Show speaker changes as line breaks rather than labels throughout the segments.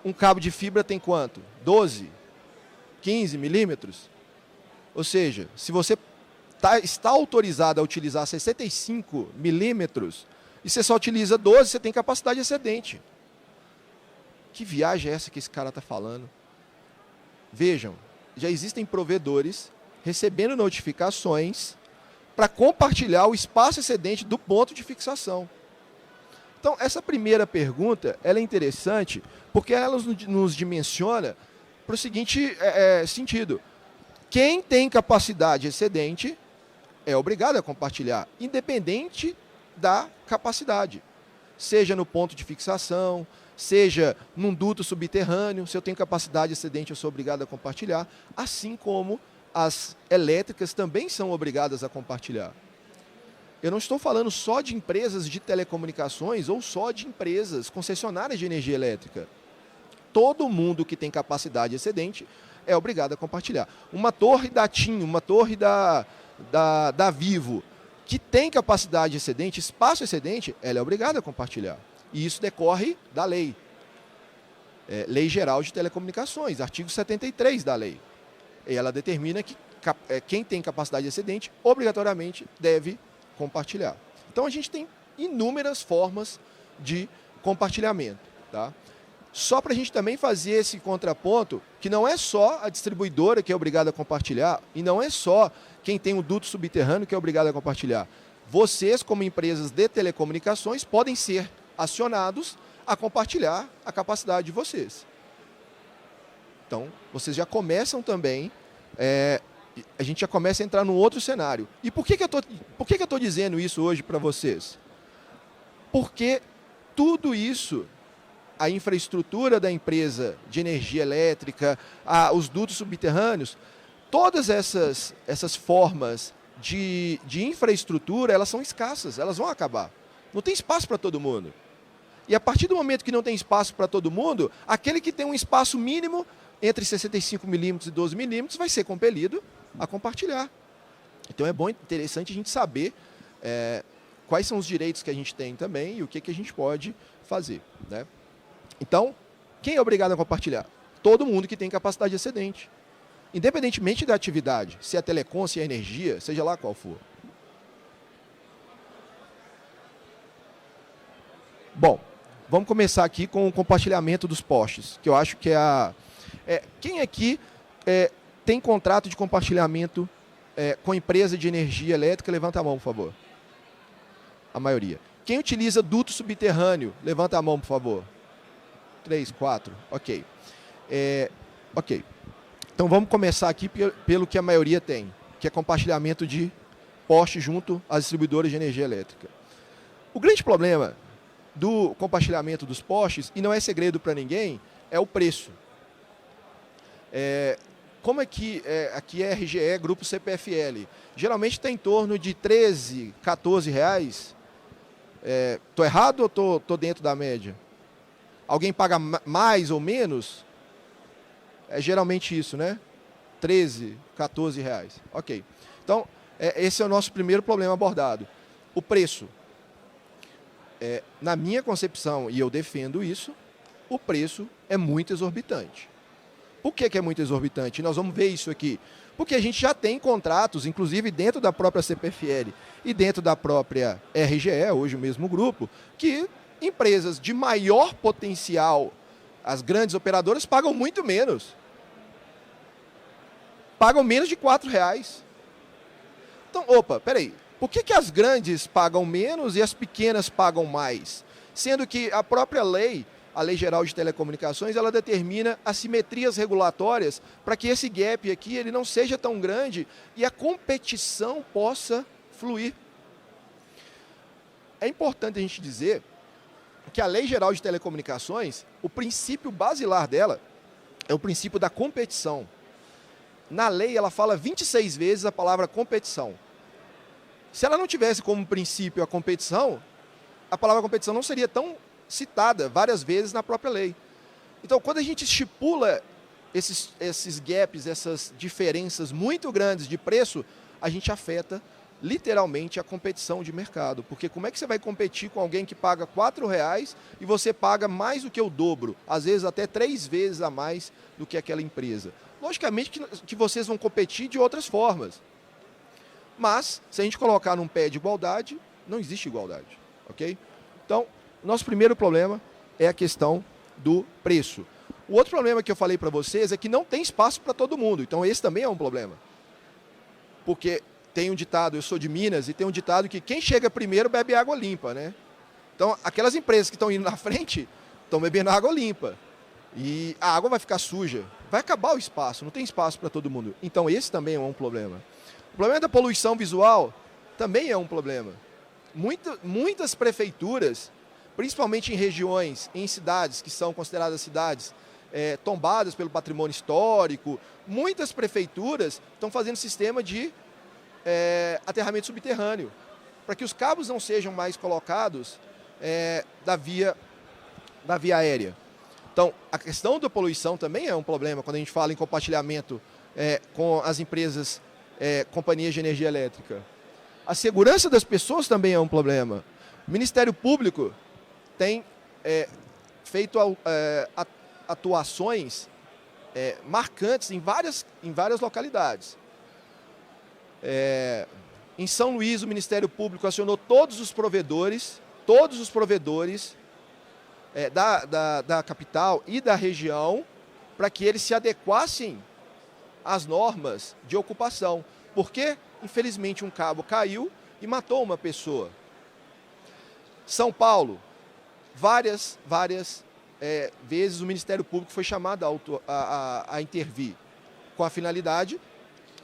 Um cabo de fibra tem quanto? 12, 15 milímetros? Ou seja, se você está autorizado a utilizar 65 milímetros e você só utiliza 12, você tem capacidade excedente. Que viagem é essa que esse cara está falando? Vejam, já existem provedores recebendo notificações para compartilhar o espaço excedente do ponto de fixação. Então, essa primeira pergunta ela é interessante porque ela nos dimensiona para o seguinte sentido. Quem tem capacidade excedente é obrigado a compartilhar, independente da capacidade. Seja no ponto de fixação, seja num duto subterrâneo, se eu tenho capacidade excedente, eu sou obrigado a compartilhar, assim como as elétricas também são obrigadas a compartilhar. Eu não estou falando só de empresas de telecomunicações ou só de empresas concessionárias de energia elétrica. Todo mundo que tem capacidade excedente é obrigado a compartilhar. Uma torre da TIM, uma torre da Vivo, que tem capacidade excedente, espaço excedente, ela é obrigada a compartilhar. E isso decorre da lei. Lei Geral de Telecomunicações, artigo 73 da lei. E ela determina que quem tem capacidade excedente, obrigatoriamente, deve compartilhar. Então, a gente tem inúmeras formas de compartilhamento. Tá? Só para a gente também fazer esse contraponto, que não é só a distribuidora que é obrigada a compartilhar, e não é só quem tem um duto subterrâneo que é obrigado a compartilhar. Vocês, como empresas de telecomunicações, podem ser acionados a compartilhar a capacidade de vocês. Então, vocês já começam também, a gente já começa a entrar num outro cenário. E por que eu estou dizendo isso hoje para vocês? Porque tudo isso, a infraestrutura da empresa de energia elétrica, os dutos subterrâneos, todas essas formas de infraestrutura, elas são escassas, elas vão acabar. Não tem espaço para todo mundo. E a partir do momento que não tem espaço para todo mundo, aquele que tem um espaço mínimo entre 65 milímetros e 12 milímetros vai ser compelido a compartilhar. Então é bom, interessante a gente saber quais são os direitos que a gente tem também e o que a gente pode fazer. Né? Então, quem é obrigado a compartilhar? Todo mundo que tem capacidade excedente. Independentemente da atividade, se é telecom, se é energia, seja lá qual for. Bom, vamos começar aqui com o compartilhamento dos postes, que eu acho que quem aqui tem contrato de compartilhamento com empresa de energia elétrica? Levanta a mão, por favor. A maioria. Quem utiliza duto subterrâneo? Levanta a mão, por favor. 3, 4, ok. Ok. Então vamos começar aqui pelo que a maioria tem, que é compartilhamento de poste junto às distribuidoras de energia elétrica. O grande problema do compartilhamento dos postes, e não é segredo para ninguém, é o preço. Como aqui é RGE, Grupo CPFL, geralmente está em torno de 13, 14 reais. Estou errado ou estou dentro da média? Alguém paga mais ou menos? É geralmente isso, né? 13, 14 reais. Ok. Então, esse é o nosso primeiro problema abordado. O preço. Na minha concepção, e eu defendo isso, o preço é muito exorbitante. Por que é muito exorbitante? Nós vamos ver isso aqui. Porque a gente já tem contratos, inclusive dentro da própria CPFL e dentro da própria RGE, hoje o mesmo grupo, que empresas de maior potencial, as grandes operadoras, pagam muito menos. Pagam menos de 4 reais. Então, peraí. Por que as grandes pagam menos e as pequenas pagam mais? Sendo que a própria lei, a Lei Geral de Telecomunicações, ela determina assimetrias regulatórias para que esse gap aqui ele não seja tão grande e a competição possa fluir. É importante a gente dizer que a Lei Geral de Telecomunicações, o princípio basilar dela é o princípio da competição. Na lei, ela fala 26 vezes a palavra competição. Se ela não tivesse como princípio a competição, a palavra competição não seria tão citada várias vezes na própria lei. Então, quando a gente estipula esses gaps, essas diferenças muito grandes de preço, a gente afeta literalmente a competição de mercado. Porque como é que você vai competir com alguém que paga R$ 4 e você paga mais do que o dobro, às vezes até 3 vezes a mais do que aquela empresa? Logicamente que vocês vão competir de outras formas. Mas, se a gente colocar num pé de igualdade, não existe igualdade. Ok? Então, nosso primeiro problema é a questão do preço. O outro problema que eu falei para vocês é que não tem espaço para todo mundo. Então, esse também é um problema. Porque tem um ditado, eu sou de Minas, e tem um ditado que quem chega primeiro bebe água limpa, né? Então, aquelas empresas que estão indo na frente estão bebendo água limpa. E a água vai ficar suja. Vai acabar o espaço, não tem espaço para todo mundo. Então, esse também é um problema. O problema da poluição visual também é um problema. Muitas prefeituras, principalmente em regiões, em cidades que são consideradas cidades tombadas pelo patrimônio histórico, muitas prefeituras estão fazendo sistema de aterramento subterrâneo, para que os cabos não sejam mais colocados da via aérea. Então, a questão da poluição também é um problema quando a gente fala em compartilhamento com as empresas, companhias de energia elétrica. A segurança das pessoas também é um problema. O Ministério Público tem feito atuações marcantes em várias localidades. Em São Luís, o Ministério Público acionou todos os provedores da capital e da região para que eles se adequassem às normas de ocupação. Porque, infelizmente, um cabo caiu e matou uma pessoa. São Paulo, várias vezes o Ministério Público foi chamado a intervir com a finalidade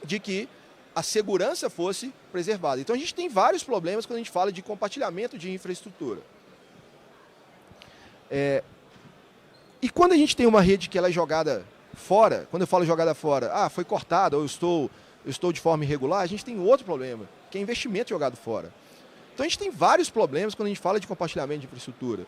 de que a segurança fosse preservada. Então, a gente tem vários problemas quando a gente fala de compartilhamento de infraestrutura. E quando a gente tem uma rede que ela é jogada fora, quando eu falo jogada fora, foi cortada ou eu estou de forma irregular, a gente tem outro problema, que é investimento jogado fora. Então a gente tem vários problemas quando a gente fala de compartilhamento de infraestrutura.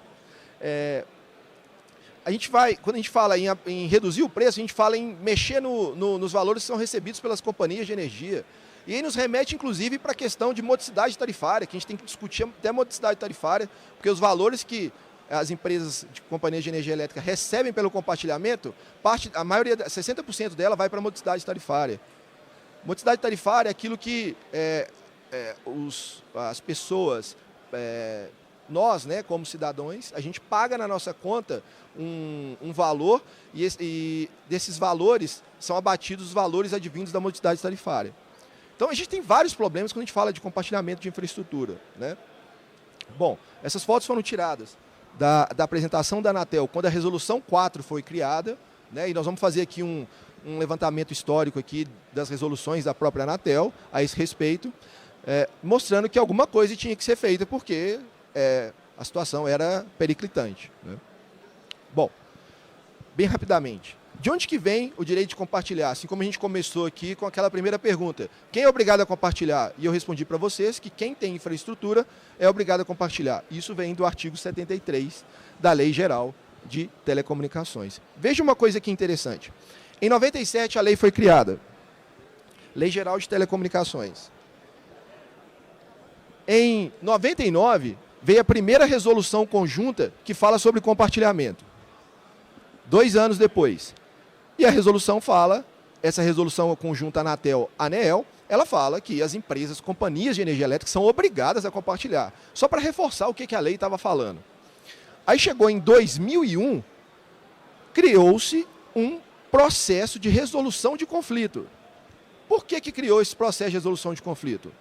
Quando a gente fala em reduzir o preço, a gente fala em mexer nos valores que são recebidos pelas companhias de energia. E aí nos remete, inclusive, para a questão de modicidade tarifária, que a gente tem que discutir até modicidade tarifária, porque os valores que as empresas de companhias de energia elétrica recebem pelo compartilhamento, a maioria, 60% dela vai para a modicidade tarifária. Modicidade tarifária é aquilo que as pessoas, nós, né, como cidadãos, a gente paga na nossa conta um valor e desses valores são abatidos os valores advindos da modicidade tarifária. Então a gente tem vários problemas quando a gente fala de compartilhamento de infraestrutura, né? Bom, essas fotos foram tiradas da apresentação da Anatel quando a Resolução 4 foi criada, né, e nós vamos fazer aqui um levantamento histórico aqui das resoluções da própria Anatel a esse respeito, mostrando que alguma coisa tinha que ser feita porque a situação era periclitante, né? Bom, bem rapidamente, de onde que vem o direito de compartilhar? Assim como a gente começou aqui com aquela primeira pergunta, quem é obrigado a compartilhar? E eu respondi para vocês que quem tem infraestrutura é obrigado a compartilhar. Isso vem do artigo 73 da Lei Geral de Telecomunicações. Veja uma coisa aqui interessante. Em 97 a lei foi criada, Lei Geral de Telecomunicações. Em 99 veio a primeira resolução conjunta que fala sobre compartilhamento. 2 anos depois. E a resolução fala, essa resolução conjunta Anatel-ANEEL, ela fala que as empresas, companhias de energia elétrica são obrigadas a compartilhar. Só para reforçar o que a lei estava falando. Aí chegou em 2001, criou-se um processo de resolução de conflito. Por que criou esse processo de resolução de conflito?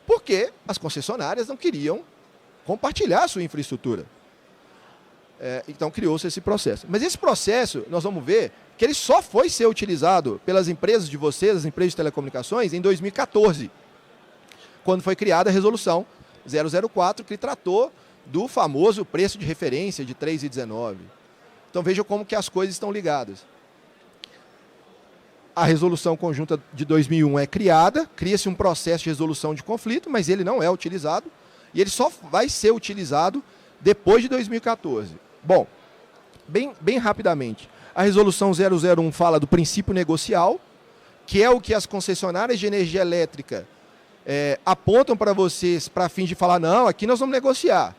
Porque as concessionárias não queriam compartilhar a sua infraestrutura. Então criou-se esse processo. Mas esse processo, nós vamos ver que ele só foi ser utilizado pelas empresas de vocês, as empresas de telecomunicações, em 2014, quando foi criada a resolução 004, que tratou do famoso preço de referência de R$ 3,19. Então vejam como que as coisas estão ligadas. A resolução conjunta de 2001 é criada, cria-se um processo de resolução de conflito, mas ele não é utilizado, e ele só vai ser utilizado depois de 2014. Bom, bem rapidamente, a resolução 001 fala do princípio negocial, que é o que as concessionárias de energia elétrica apontam para vocês para fim de falar, não, aqui nós vamos negociar.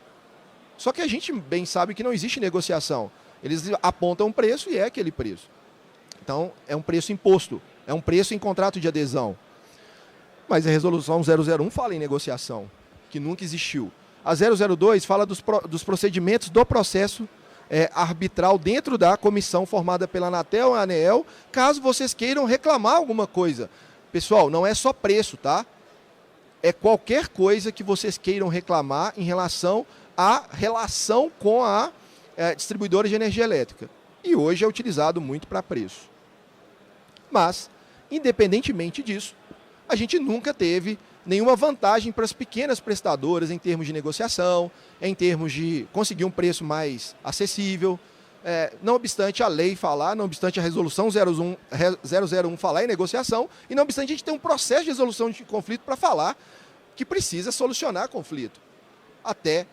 Só que a gente bem sabe que não existe negociação. Eles apontam um preço e é aquele preço. Então, é um preço imposto, é um preço em contrato de adesão. Mas a resolução 001 fala em negociação, que nunca existiu. A 002 fala dos procedimentos do processo arbitral dentro da comissão formada pela Anatel e a ANEEL, caso vocês queiram reclamar alguma coisa. Pessoal, não é só preço, tá? É qualquer coisa que vocês queiram reclamar em relação à relação com a distribuidora de energia elétrica. E hoje é utilizado muito para preço. Mas, independentemente disso, a gente nunca teve nenhuma vantagem para as pequenas prestadoras em termos de negociação, em termos de conseguir um preço mais acessível, não obstante a lei falar, não obstante a resolução 001 falar em negociação, e não obstante a gente ter um processo de resolução de conflito para falar que precisa solucionar conflito. Até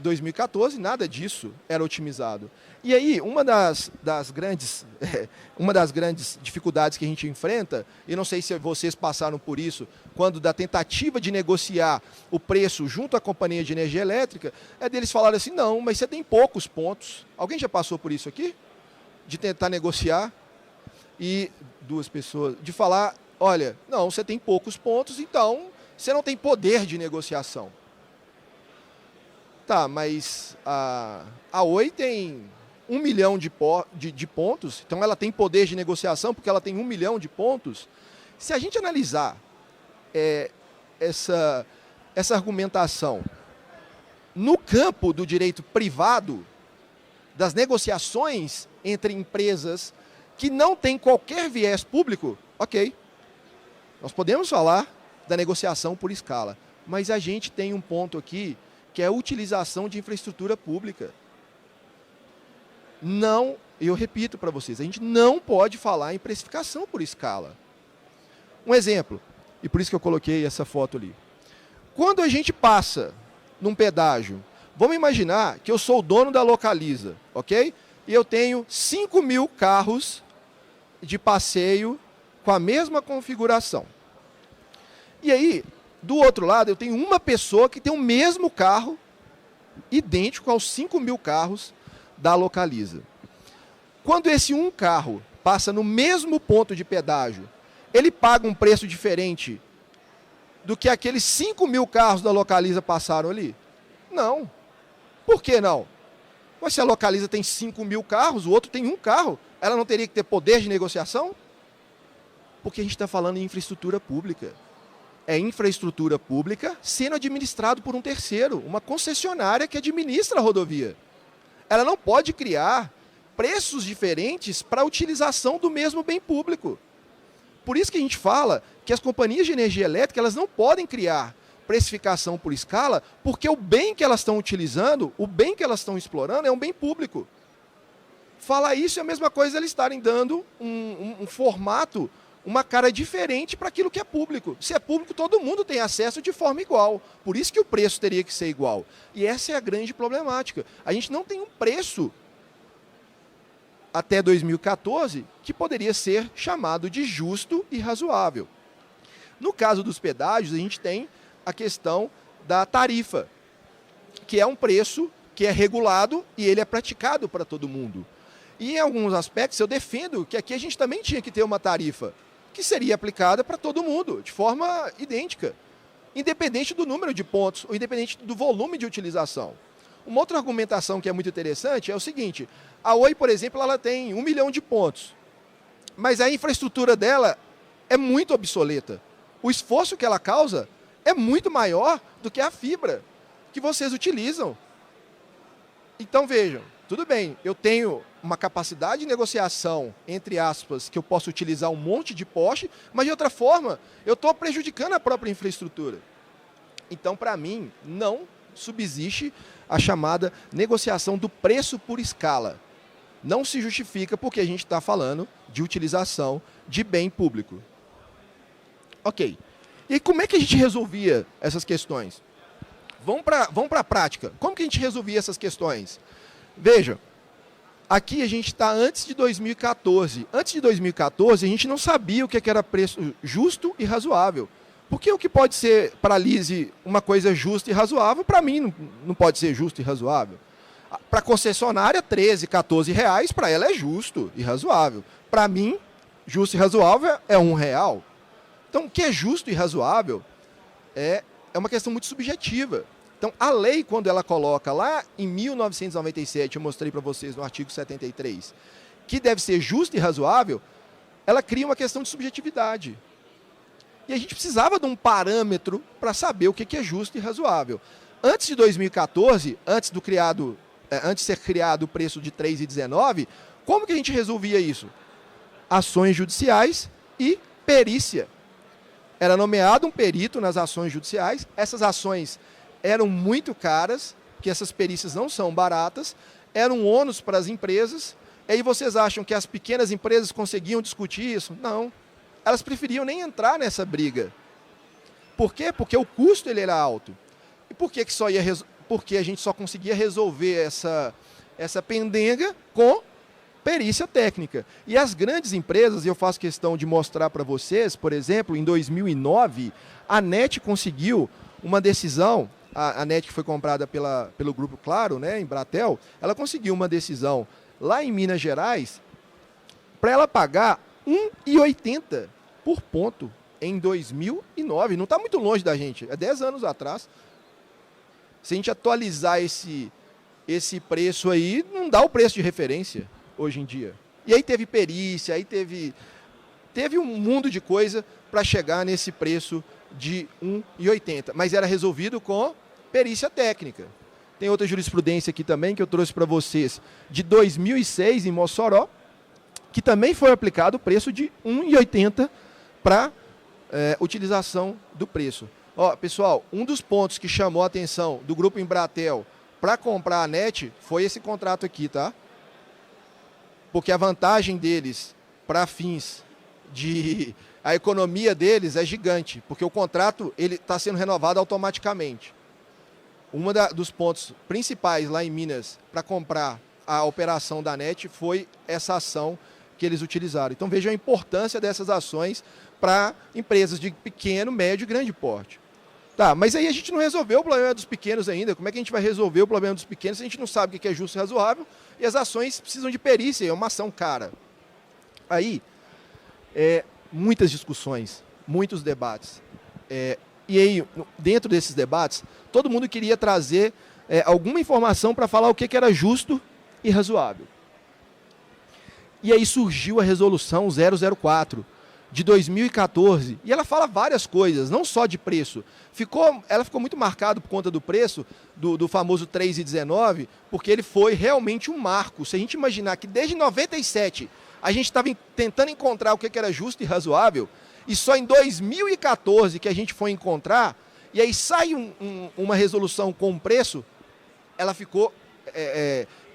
2014, nada disso era otimizado. E aí, uma das grandes dificuldades que a gente enfrenta, e não sei se vocês passaram por isso, quando da tentativa de negociar o preço junto à companhia de energia elétrica, é deles falarem assim, não, mas você tem poucos pontos. Alguém já passou por isso aqui? De tentar negociar e duas pessoas, de falar, olha, não, você tem poucos pontos, então você não tem poder de negociação. Tá, mas a Oi tem 1 milhão de pontos, então ela tem poder de negociação porque ela tem 1 milhão de pontos. Se a gente analisar essa argumentação no campo do direito privado, das negociações entre empresas que não tem qualquer viés público, ok, nós podemos falar da negociação por escala, mas a gente tem um ponto aqui que é a utilização de infraestrutura pública. Não, eu repito para vocês, a gente não pode falar em precificação por escala. Um exemplo, e por isso que eu coloquei essa foto ali. Quando a gente passa num pedágio, vamos imaginar que eu sou o dono da Localiza, ok? E eu tenho 5.000 carros de passeio com a mesma configuração. E aí, do outro lado, eu tenho uma pessoa que tem o mesmo carro, idêntico aos 5.000 carros da Localiza. Quando esse um carro passa no mesmo ponto de pedágio, ele paga um preço diferente do que aqueles 5.000 carros da Localiza passaram ali? Não. Por que não? Mas se a Localiza tem 5.000 carros, o outro tem um carro, ela não teria que ter poder de negociação? Porque a gente está falando em infraestrutura pública. É infraestrutura pública sendo administrado por um terceiro, uma concessionária que administra a rodovia. Ela não pode criar preços diferentes para a utilização do mesmo bem público. Por isso que a gente fala que as companhias de energia elétrica elas não podem criar precificação por escala, porque o bem que elas estão utilizando, o bem que elas estão explorando é um bem público. Falar isso é a mesma coisa eles estarem dando um formato, uma cara diferente para aquilo que é público. Se é público, todo mundo tem acesso de forma igual. Por isso que o preço teria que ser igual. E essa é a grande problemática. A gente não tem um preço até 2014 que poderia ser chamado de justo e razoável. No caso dos pedágios, a gente tem a questão da tarifa, que é um preço que é regulado e ele é praticado para todo mundo. E em alguns aspectos eu defendo que aqui a gente também tinha que ter uma tarifa que seria aplicada para todo mundo, de forma idêntica, independente do número de pontos, ou independente do volume de utilização. Uma outra argumentação que é muito interessante é o seguinte, a Oi, por exemplo, ela tem 1 milhão de pontos, mas a infraestrutura dela é muito obsoleta. O esforço que ela causa é muito maior do que a fibra que vocês utilizam. Então vejam, tudo bem, eu tenho uma capacidade de negociação, entre aspas, que eu posso utilizar um monte de poste, mas de outra forma, eu estou prejudicando a própria infraestrutura. Então, para mim, não subsiste a chamada negociação do preço por escala. Não se justifica porque a gente está falando de utilização de bem público. Ok. E como é que a gente resolvia essas questões? Vamos para a prática. Como que a gente resolvia essas questões? Veja, aqui a gente está antes de 2014. Antes de 2014, a gente não sabia o que era preço justo e razoável. Porque o que pode ser para a Lise uma coisa justa e razoável, para mim não pode ser justo e razoável. Para a concessionária, 13, 14 reais, para ela é justo e razoável. Para mim, justo e razoável é R$1. Então, o que é justo e razoável é uma questão muito subjetiva. Então, a lei, quando ela coloca lá em 1997, eu mostrei para vocês no artigo 73, que deve ser justo e razoável, ela cria uma questão de subjetividade. E a gente precisava de um parâmetro para saber o que é justo e razoável. Antes de 2014, antes de ser criado o preço de R$ 3,19, como que a gente resolvia isso? Ações judiciais e perícia. Era nomeado um perito nas ações judiciais, essas ações eram muito caras, porque essas perícias não são baratas, eram um ônus para as empresas, e aí vocês acham que as pequenas empresas conseguiam discutir isso? Não. Elas preferiam nem entrar nessa briga. Por quê? Porque o custo ele era alto. E por que porque a gente só conseguia resolver essa pendenga com perícia técnica. E as grandes empresas, e eu faço questão de mostrar para vocês, por exemplo, em 2009, a NET conseguiu uma decisão, a NET que foi comprada pelo Grupo Claro, né, em Bratel, ela conseguiu uma decisão lá em Minas Gerais para ela pagar R$1,80 por ponto em 2009. Não está muito longe da gente, é 10 anos atrás. Se a gente atualizar esse preço aí, não dá o preço de referência hoje em dia. E aí teve perícia, aí teve um mundo de coisa para chegar nesse preço de R$1,80. Mas era resolvido com perícia técnica. Tem outra jurisprudência aqui também que eu trouxe para vocês, de 2006 em Mossoró, que também foi aplicado o preço de R$1,80 para utilização do preço. Ó, pessoal, um dos pontos que chamou a atenção do Grupo Embratel para comprar a NET foi esse contrato aqui, tá? Porque a vantagem deles para fins de... A economia deles é gigante, porque o contrato está sendo renovado automaticamente. Dos pontos principais lá em Minas para comprar a operação da NET foi essa ação que eles utilizaram. Então vejam a importância dessas ações para empresas de pequeno, médio e grande porte. Tá, mas aí a gente não resolveu o problema dos pequenos ainda. Como é que a gente vai resolver o problema dos pequenos se a gente não sabe o que é justo e razoável e as ações precisam de perícia, é uma ação cara. Aí, muitas discussões, muitos debates. E aí, dentro desses debates, todo mundo queria trazer alguma informação para falar o que era justo e razoável. E aí surgiu a resolução 004 de 2014, e ela fala várias coisas, não só de preço. Ela ficou muito marcada por conta do preço, do famoso 3,19, porque ele foi realmente um marco. Se a gente imaginar que desde 97 a gente estava tentando encontrar o que era justo e razoável, e só em 2014 que a gente foi encontrar, e aí sai uma resolução com um preço, ela ficou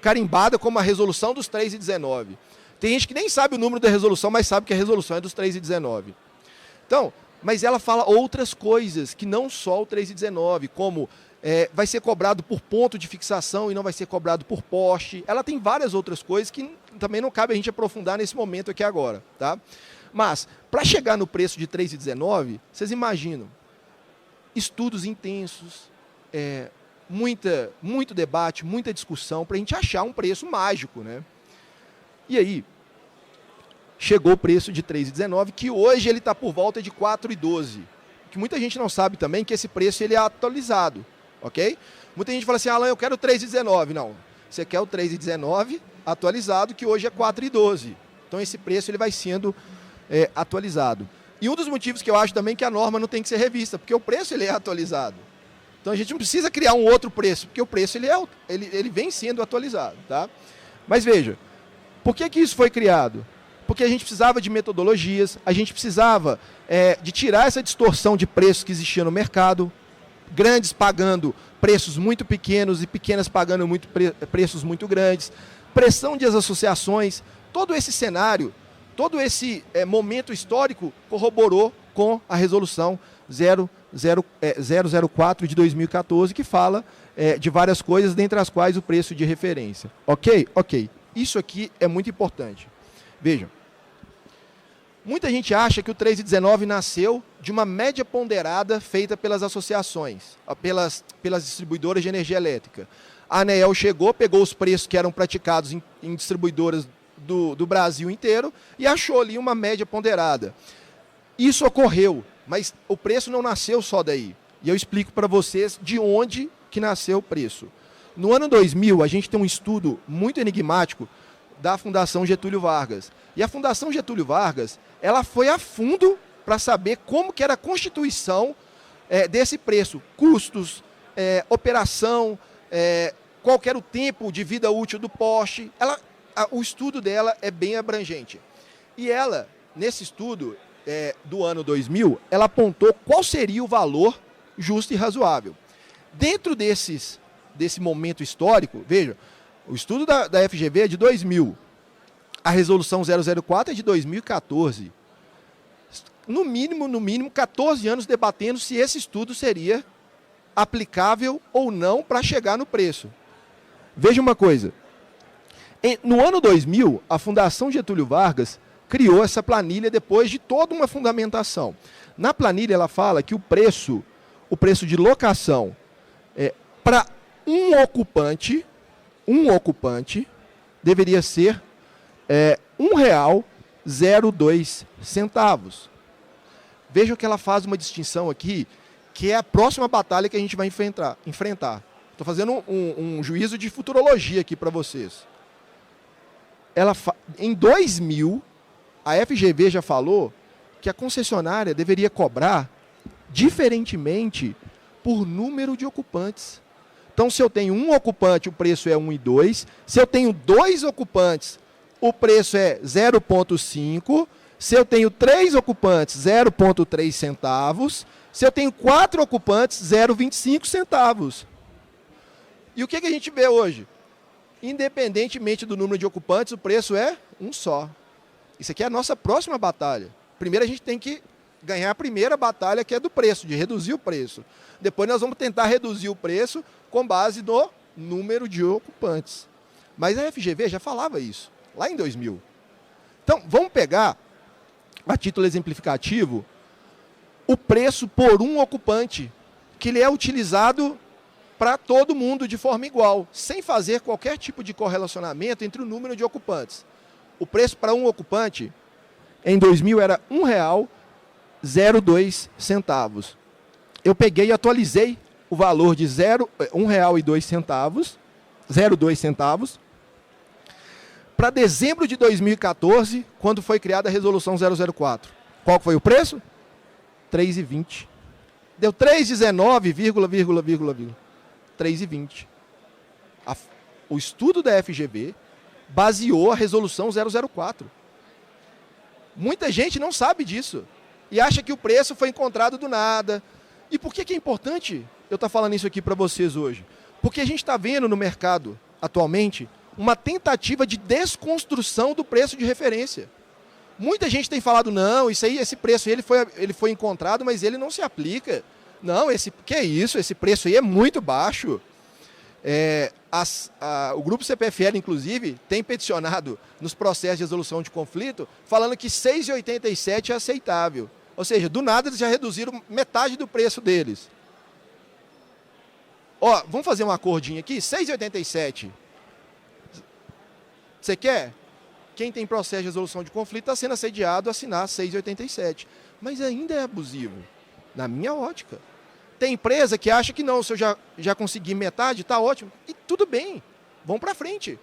carimbada como a resolução dos 3,19. Tem gente que nem sabe o número da resolução, mas sabe que a resolução é dos 3,19. Então, mas ela fala outras coisas, que não só o 3,19, como vai ser cobrado por ponto de fixação e não vai ser cobrado por poste. Ela tem várias outras coisas que também não cabe a gente aprofundar nesse momento aqui agora. Tá? Mas, para chegar no preço de 3,19, vocês imaginam, estudos intensos, muito debate, muita discussão, para a gente achar um preço mágico, né? E aí, chegou o preço de 3,19, que hoje ele está por volta de 4,12. Que muita gente não sabe também que esse preço ele é atualizado, ok? Muita gente fala assim, Alan, eu quero 3,19. Não, você quer o 3,19 atualizado, que hoje é 4,12. Então esse preço ele vai sendo atualizado. E um dos motivos que eu acho também que a norma não tem que ser revista, porque o preço ele é atualizado. Então a gente não precisa criar um outro preço, porque o preço ele vem sendo atualizado, tá? Mas veja, por que isso foi criado? Porque a gente precisava de metodologias, a gente precisava de tirar essa distorção de preços que existia no mercado, grandes pagando preços muito pequenos e pequenas pagando preços muito grandes, pressão das associações, todo esse cenário, todo esse momento histórico corroborou com a resolução 004 de 2014, que fala de várias coisas, dentre as quais o preço de referência. Ok? Ok. Isso aqui é muito importante. Vejam, Muita gente acha que o 3,19 nasceu de uma média ponderada feita pelas associações, pelas distribuidoras de energia elétrica. A ANEEL chegou, pegou os preços que eram praticados em distribuidoras do Brasil inteiro e achou ali uma média ponderada. Isso ocorreu, mas o preço não nasceu só daí. E eu explico para vocês de onde que nasceu o preço. No ano 2000, a gente tem um estudo muito enigmático da Fundação Getúlio Vargas. E a Fundação Getúlio Vargas, ela foi a fundo para saber como que era a constituição desse preço. Custos, operação, qual que era o tempo de vida útil do poste. O estudo dela é bem abrangente. E ela, nesse estudo do ano 2000, ela apontou qual seria o valor justo e razoável. Dentro desse momento histórico, veja, o estudo da FGV é de 2000, a resolução 004 é de 2014. No mínimo, 14 anos debatendo se esse estudo seria aplicável ou não para chegar no preço. Veja uma coisa, no ano 2000, a Fundação Getúlio Vargas criou essa planilha depois de toda uma fundamentação. Na planilha ela fala que o preço de locação para um ocupante deveria ser R$ 1,02. Vejam que ela faz uma distinção aqui, que é a próxima batalha que a gente vai enfrentar. Estou fazendo um juízo de futurologia aqui para vocês. Em 2000, a FGV já falou que a concessionária deveria cobrar diferentemente por número de ocupantes. Então, se eu tenho um ocupante, o preço é 1,2. Se eu tenho 2 ocupantes, o preço é 0,5. Se eu tenho 3 ocupantes, 0,3 centavos. Se eu tenho 4 ocupantes, 0,25 centavos. E o que a gente vê hoje? Independentemente do número de ocupantes, o preço é um só. Isso aqui é a nossa próxima batalha. Primeiro a gente tem que ganhar a primeira batalha, que é do preço, de reduzir o preço. Depois nós vamos tentar reduzir o preço com base no número de ocupantes. Mas a FGV já falava isso, lá em 2000. Então, vamos pegar, a título exemplificativo, o preço por um ocupante, que ele é utilizado para todo mundo de forma igual, sem fazer qualquer tipo de correlacionamento entre o número de ocupantes. O preço para um ocupante, em 2000, era R$ 1,02. Eu peguei e atualizei o valor de R$ 1,02, 0,2 centavos, para dezembro de 2014, quando foi criada a resolução 004. Qual foi o preço? 3,20. Deu 3,19, 3,20. O estudo da FGV baseou a resolução 004. Muita gente não sabe disso e acha que o preço foi encontrado do nada. E por que é importante eu estar falando isso aqui para vocês hoje? Porque a gente está vendo no mercado, atualmente, uma tentativa de desconstrução do preço de referência. Muita gente tem falado, não, esse preço aí, ele foi encontrado, mas ele não se aplica. Não, que é isso? Esse preço aí é muito baixo. O grupo CPFL, inclusive, tem peticionado nos processos de resolução de conflito, falando que 6,87 é aceitável. Ou seja, do nada eles já reduziram metade do preço deles. Ó, vamos fazer um acordinho aqui, 6,87. Você quer? Quem tem processo de resolução de conflito está sendo assediado a assinar 6,87. Mas ainda é abusivo, na minha ótica. Tem empresa que acha que não, se eu já consegui metade, está ótimo. E tudo bem, vamos para frente.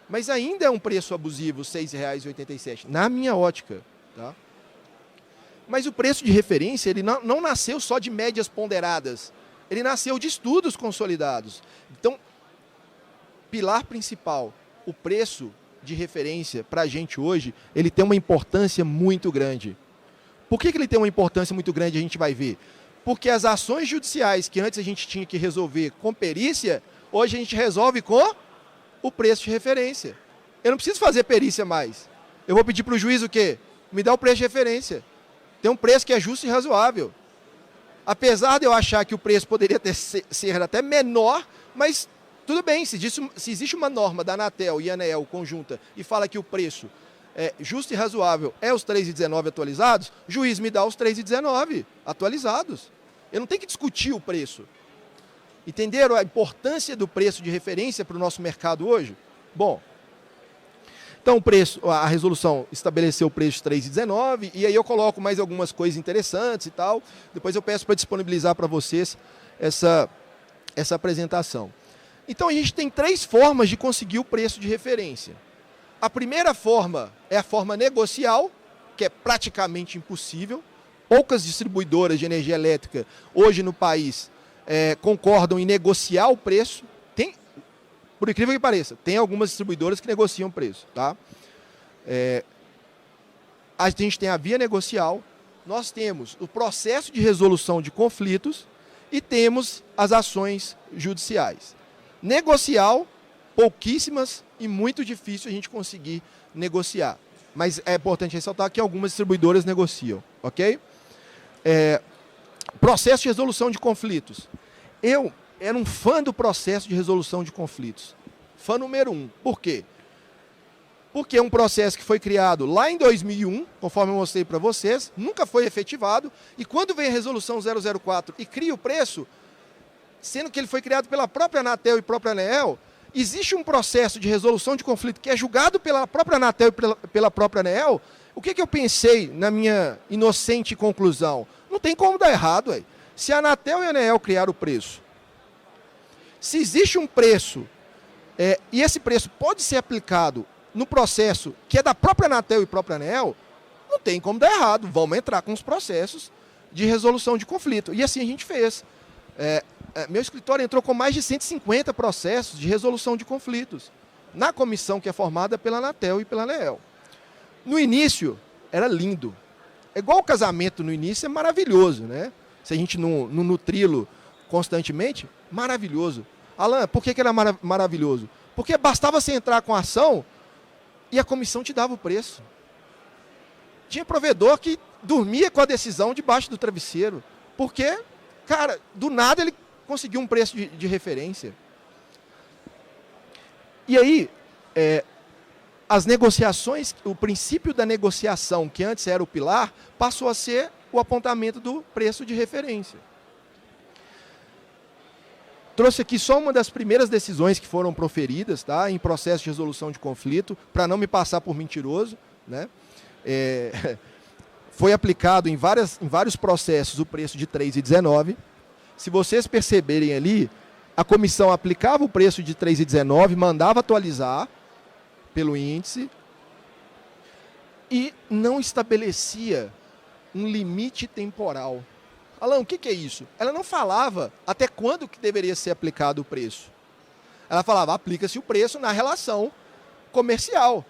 Mas ainda é um preço abusivo, R$ 6,87, na minha ótica. Tá? Mas o preço de referência ele não nasceu só de médias ponderadas. Ele nasceu de estudos consolidados. Então, pilar principal, o preço de referência para a gente hoje, ele tem uma importância muito grande. Por que ele tem uma importância muito grande, a gente vai ver? Porque as ações judiciais que antes a gente tinha que resolver com perícia, hoje a gente resolve com o preço de referência. Eu não preciso fazer perícia mais. Eu vou pedir para o juiz o quê? Me dá o preço de referência. Tem um preço que é justo e razoável. Apesar de eu achar que o preço poderia ser até menor, mas tudo bem, se existe uma norma da Anatel e ANEEL conjunta e fala que o preço justo e razoável é os 3,19 atualizados, o juiz me dá os 3,19 atualizados. Eu não tenho que discutir o preço. Entenderam a importância do preço de referência para o nosso mercado hoje? Bom, então a resolução estabeleceu o preço de 3,19 e aí eu coloco mais algumas coisas interessantes e tal. Depois eu peço para disponibilizar para vocês essa apresentação. Então a gente tem 3 formas de conseguir o preço de referência. A primeira forma é a forma negocial, que é praticamente impossível. Poucas distribuidoras de energia elétrica hoje no país concordam em negociar o preço. Por incrível que pareça, tem algumas distribuidoras que negociam o preço. Tá? A gente tem a via negocial, nós temos o processo de resolução de conflitos e temos as ações judiciais. Negocial, pouquíssimas e muito difícil a gente conseguir negociar. Mas é importante ressaltar que algumas distribuidoras negociam, ok? Processo de resolução de conflitos. Eu era um fã do processo de resolução de conflitos. Fã número 1. Por quê? Porque é um processo que foi criado lá em 2001, conforme eu mostrei para vocês, nunca foi efetivado, e quando vem a resolução 004 e cria o preço, sendo que ele foi criado pela própria Anatel e própria ANEEL, existe um processo de resolução de conflito que é julgado pela própria Anatel e pela própria ANEEL. O que eu pensei na minha inocente conclusão? Não tem como dar errado. Ué. Se a Anatel e a ANEEL criaram o preço, se existe um preço, e esse preço pode ser aplicado no processo que é da própria Anatel e própria ANEEL, não tem como dar errado. Vamos entrar com os processos de resolução de conflito. E assim a gente fez. Meu escritório entrou com mais de 150 processos de resolução de conflitos na comissão que é formada pela Anatel e pela ANEEL. No início, era lindo. É igual o casamento no início, é maravilhoso, né? Se a gente não nutri-lo constantemente, maravilhoso. Alan, por que era maravilhoso? Porque bastava você entrar com a ação e a comissão te dava o preço. Tinha provedor que dormia com a decisão debaixo do travesseiro. Porque, cara, do nada ele conseguiu um preço de referência. E aí, as negociações, o princípio da negociação, que antes era o pilar, passou a ser o apontamento do preço de referência. Trouxe aqui só uma das primeiras decisões que foram proferidas, tá, em processo de resolução de conflito, para não me passar por mentiroso, né? Foi aplicado em vários processos o preço de 3,19. Se vocês perceberem ali, a comissão aplicava o preço de 3,19, mandava atualizar pelo índice e não estabelecia um limite temporal. Alan, o que é isso? Ela não falava até quando que deveria ser aplicado o preço. Ela falava, aplica-se o preço na relação comercial.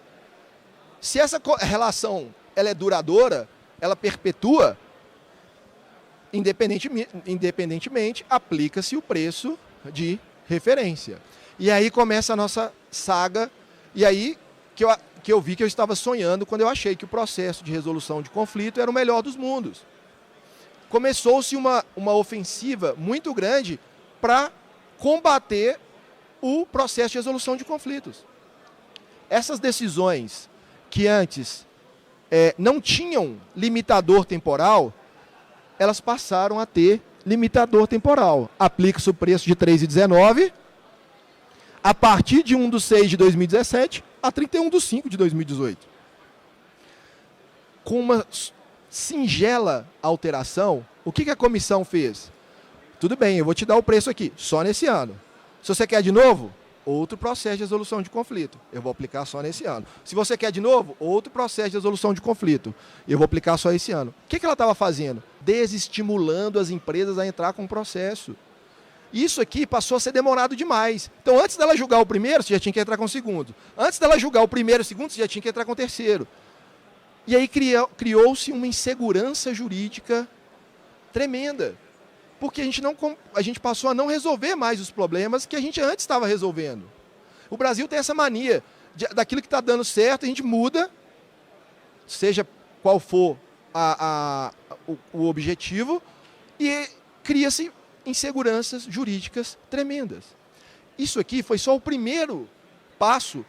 Se essa relação ela é duradoura, ela perpetua, independentemente, aplica-se o preço de referência. E aí começa a nossa saga, e aí que eu vi que eu estava sonhando quando eu achei que o processo de resolução de conflito era o melhor dos mundos. Começou-se uma ofensiva muito grande para combater o processo de resolução de conflitos. Essas decisões que antes não tinham limitador temporal, elas passaram a ter limitador temporal. Aplica-se o preço de 3,19 a partir de 1/6 de 2017 a 31/5 de 2018. Com uma singela alteração, o que a comissão fez? Tudo bem, eu vou te dar o preço aqui, só nesse ano. Se você quer de novo, outro processo de resolução de conflito. Eu vou aplicar só nesse ano. Se você quer de novo, outro processo de resolução de conflito. Eu vou aplicar só esse ano. O que ela estava fazendo? Desestimulando as empresas a entrar com o processo. Isso aqui passou a ser demorado demais. Então, antes dela julgar o primeiro, você já tinha que entrar com o segundo. Antes dela julgar o primeiro e o segundo, você já tinha que entrar com o terceiro. E aí criou-se uma insegurança jurídica tremenda. Porque a gente passou a não resolver mais os problemas que a gente antes estava resolvendo. O Brasil tem essa mania, daquilo que está dando certo, a gente muda, seja qual for o objetivo, e cria-se inseguranças jurídicas tremendas. Isso aqui foi só o primeiro passo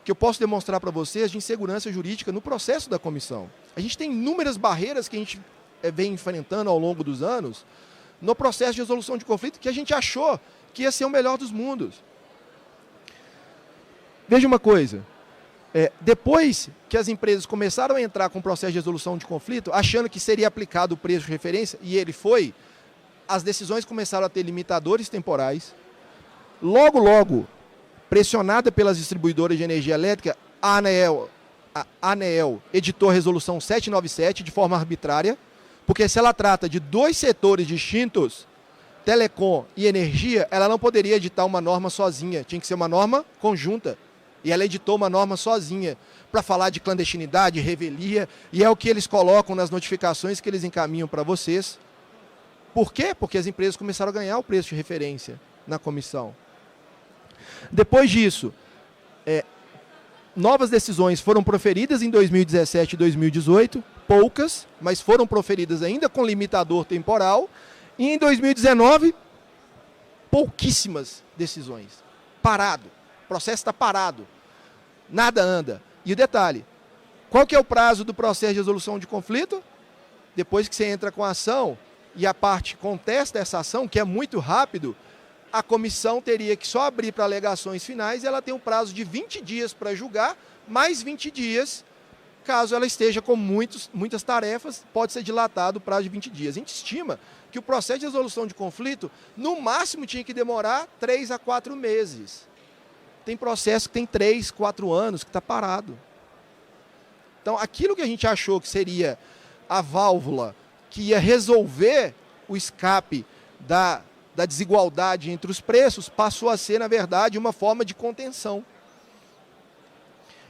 que eu posso demonstrar para vocês de insegurança jurídica no processo da comissão. A gente tem inúmeras barreiras que a gente vem enfrentando ao longo dos anos no processo de resolução de conflito que a gente achou que ia ser o melhor dos mundos. Veja uma coisa, depois que as empresas começaram a entrar com o processo de resolução de conflito, achando que seria aplicado o preço de referência, e ele foi, as decisões começaram a ter limitadores temporais. Logo, pressionada pelas distribuidoras de energia elétrica, a ANEEL editou a resolução 797 de forma arbitrária, porque se ela trata de dois setores distintos, telecom e energia, ela não poderia editar uma norma sozinha, tinha que ser uma norma conjunta. E ela editou uma norma sozinha para falar de clandestinidade, revelia, e é o que eles colocam nas notificações que eles encaminham para vocês. Por quê? Porque as empresas começaram a ganhar o preço de referência na comissão. Depois disso, novas decisões foram proferidas em 2017 e 2018, poucas, mas foram proferidas ainda com limitador temporal, e em 2019, pouquíssimas decisões. Parado. O processo está parado. Nada anda. E o detalhe, qual que é o prazo do processo de resolução de conflito? Depois que você entra com a ação e a parte contesta essa ação, que é muito rápido, a comissão teria que só abrir para alegações finais e ela tem um prazo de 20 dias para julgar, mais 20 dias, caso ela esteja com muitas tarefas, pode ser dilatado o prazo de 20 dias. A gente estima que o processo de resolução de conflito, no máximo, tinha que demorar 3 a 4 meses. Tem processo que tem 3, 4 anos, que está parado. Então, aquilo que a gente achou que seria a válvula que ia resolver o escape da desigualdade entre os preços, passou a ser, na verdade, uma forma de contenção.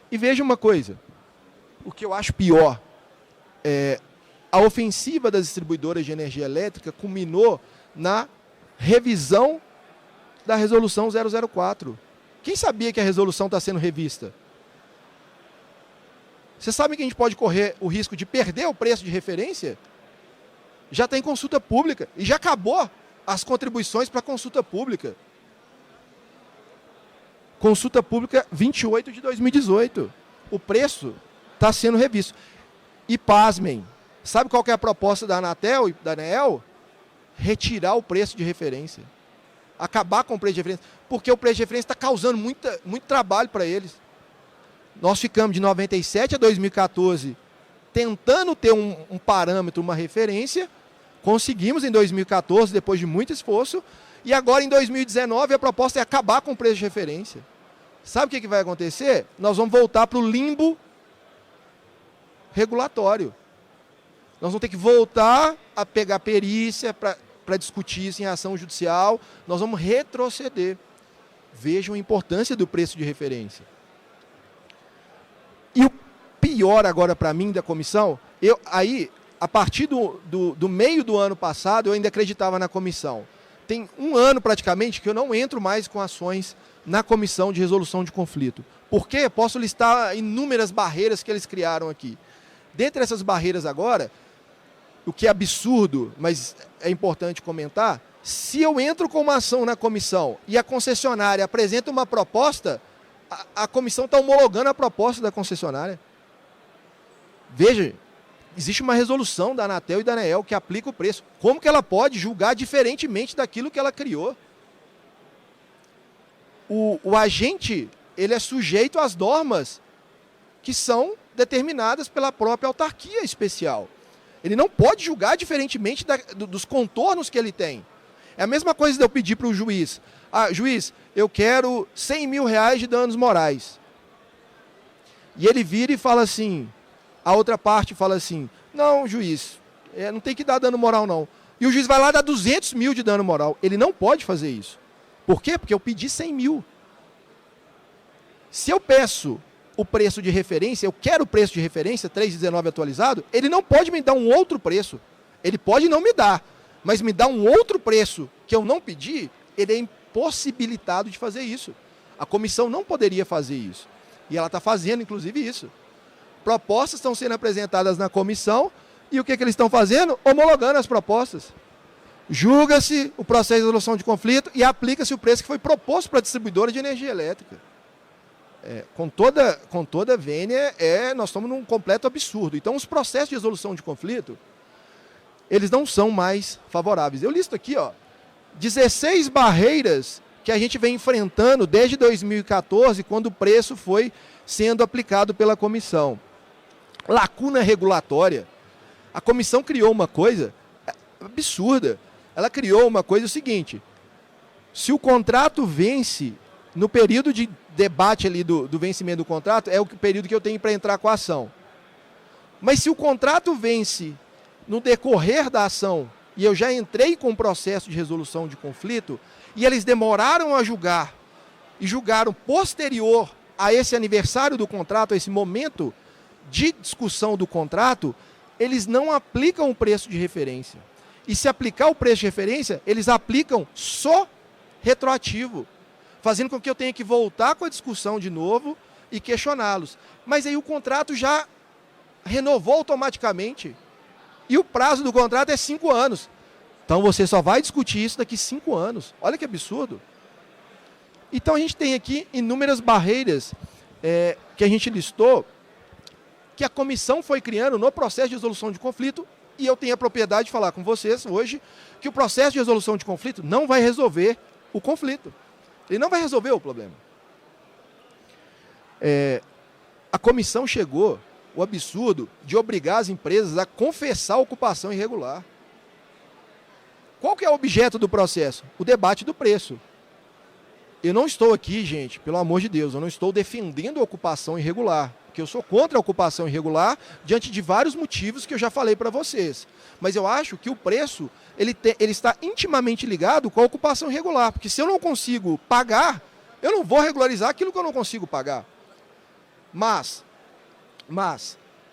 E veja uma coisa, o que eu acho pior, a ofensiva das distribuidoras de energia elétrica culminou na revisão da resolução 004. Quem sabia que a resolução está sendo revista? Você sabe que a gente pode correr o risco de perder o preço de referência? Já tem consulta pública e já acabou as contribuições para a consulta pública. Consulta pública 28 de 2018. O preço está sendo revisto. E pasmem, sabe qual que é a proposta da Anatel e da ANEEL? Retirar o preço de referência. Acabar com o preço de referência. Porque o preço de referência está causando muito trabalho para eles. Nós ficamos de 97 a 2014 tentando ter um parâmetro, uma referência. Conseguimos em 2014, depois de muito esforço. E agora, em 2019, a proposta é acabar com o preço de referência. Sabe o que vai acontecer? Nós vamos voltar para o limbo regulatório. Nós vamos ter que voltar a pegar perícia para discutir isso em ação judicial. Nós vamos retroceder. Vejam a importância do preço de referência. E o pior agora para mim da comissão, a partir do meio do ano passado, eu ainda acreditava na comissão. Tem um ano praticamente que eu não entro mais com ações na comissão de resolução de conflito. Por quê? Posso listar inúmeras barreiras que eles criaram aqui. Dentre essas barreiras agora, o que é absurdo, mas é importante comentar, se eu entro com uma ação na comissão e a concessionária apresenta uma proposta, a comissão está homologando a proposta da concessionária. Veja, existe uma resolução da Anatel e da ANEEL que aplica o preço. Como que ela pode julgar diferentemente daquilo que ela criou? O agente, ele é sujeito às normas que são determinadas pela própria autarquia especial. Ele não pode julgar diferentemente dos contornos que ele tem. É a mesma coisa de eu pedir para o juiz. Juiz, eu quero 100 mil reais de danos morais. E ele vira e fala assim, a outra parte fala assim, não, juiz, não tem que dar dano moral não. E o juiz vai lá dar 200 mil de dano moral. Ele não pode fazer isso. Por quê? Porque eu pedi 100 mil. Se eu peço o preço de referência, eu quero o preço de referência, 3,19 atualizado, ele não pode me dar um outro preço. Ele pode não me dar, mas me dar um outro preço que eu não pedi, ele é impossibilitado de fazer isso. A comissão não poderia fazer isso. E ela está fazendo, inclusive, isso. Propostas estão sendo apresentadas na comissão e o que eles estão fazendo? Homologando as propostas. Julga-se o processo de resolução de conflito e aplica-se o preço que foi proposto para a distribuidora de energia elétrica. com toda vênia, nós estamos num completo absurdo. Então, os processos de resolução de conflito, eles não são mais favoráveis. Eu listo aqui, 16 barreiras que a gente vem enfrentando desde 2014, quando o preço foi sendo aplicado pela comissão. Lacuna regulatória. A comissão criou uma coisa absurda. Ela criou uma coisa seguinte: se o contrato vence no período de debate ali do vencimento do contrato, é o período que eu tenho para entrar com a ação. Mas se o contrato vence no decorrer da ação, e eu já entrei com o processo de resolução de conflito, e eles demoraram a julgar, e julgaram posterior a esse aniversário do contrato, a esse momento de discussão do contrato, eles não aplicam o preço de referência. E se aplicar o preço de referência, eles aplicam só retroativo, fazendo com que eu tenha que voltar com a discussão de novo e questioná-los. Mas aí o contrato já renovou automaticamente. E o prazo do contrato é 5 anos. Então você só vai discutir isso daqui 5 anos. Olha que absurdo. Então a gente tem aqui inúmeras barreiras que a gente listou, que a comissão foi criando no processo de resolução de conflito, e eu tenho a propriedade de falar com vocês hoje que o processo de resolução de conflito não vai resolver o conflito. Ele não vai resolver o problema. A comissão chegou ao absurdo de obrigar as empresas a confessar a ocupação irregular. Qual que é o objeto do processo? O debate do preço. Eu não estou aqui, gente, pelo amor de Deus, eu não estou defendendo a ocupação irregular, porque eu sou contra a ocupação irregular diante de vários motivos que eu já falei para vocês. Mas eu acho que o preço ele está intimamente ligado com a ocupação irregular, porque se eu não consigo pagar, eu não vou regularizar aquilo que eu não consigo pagar. Mas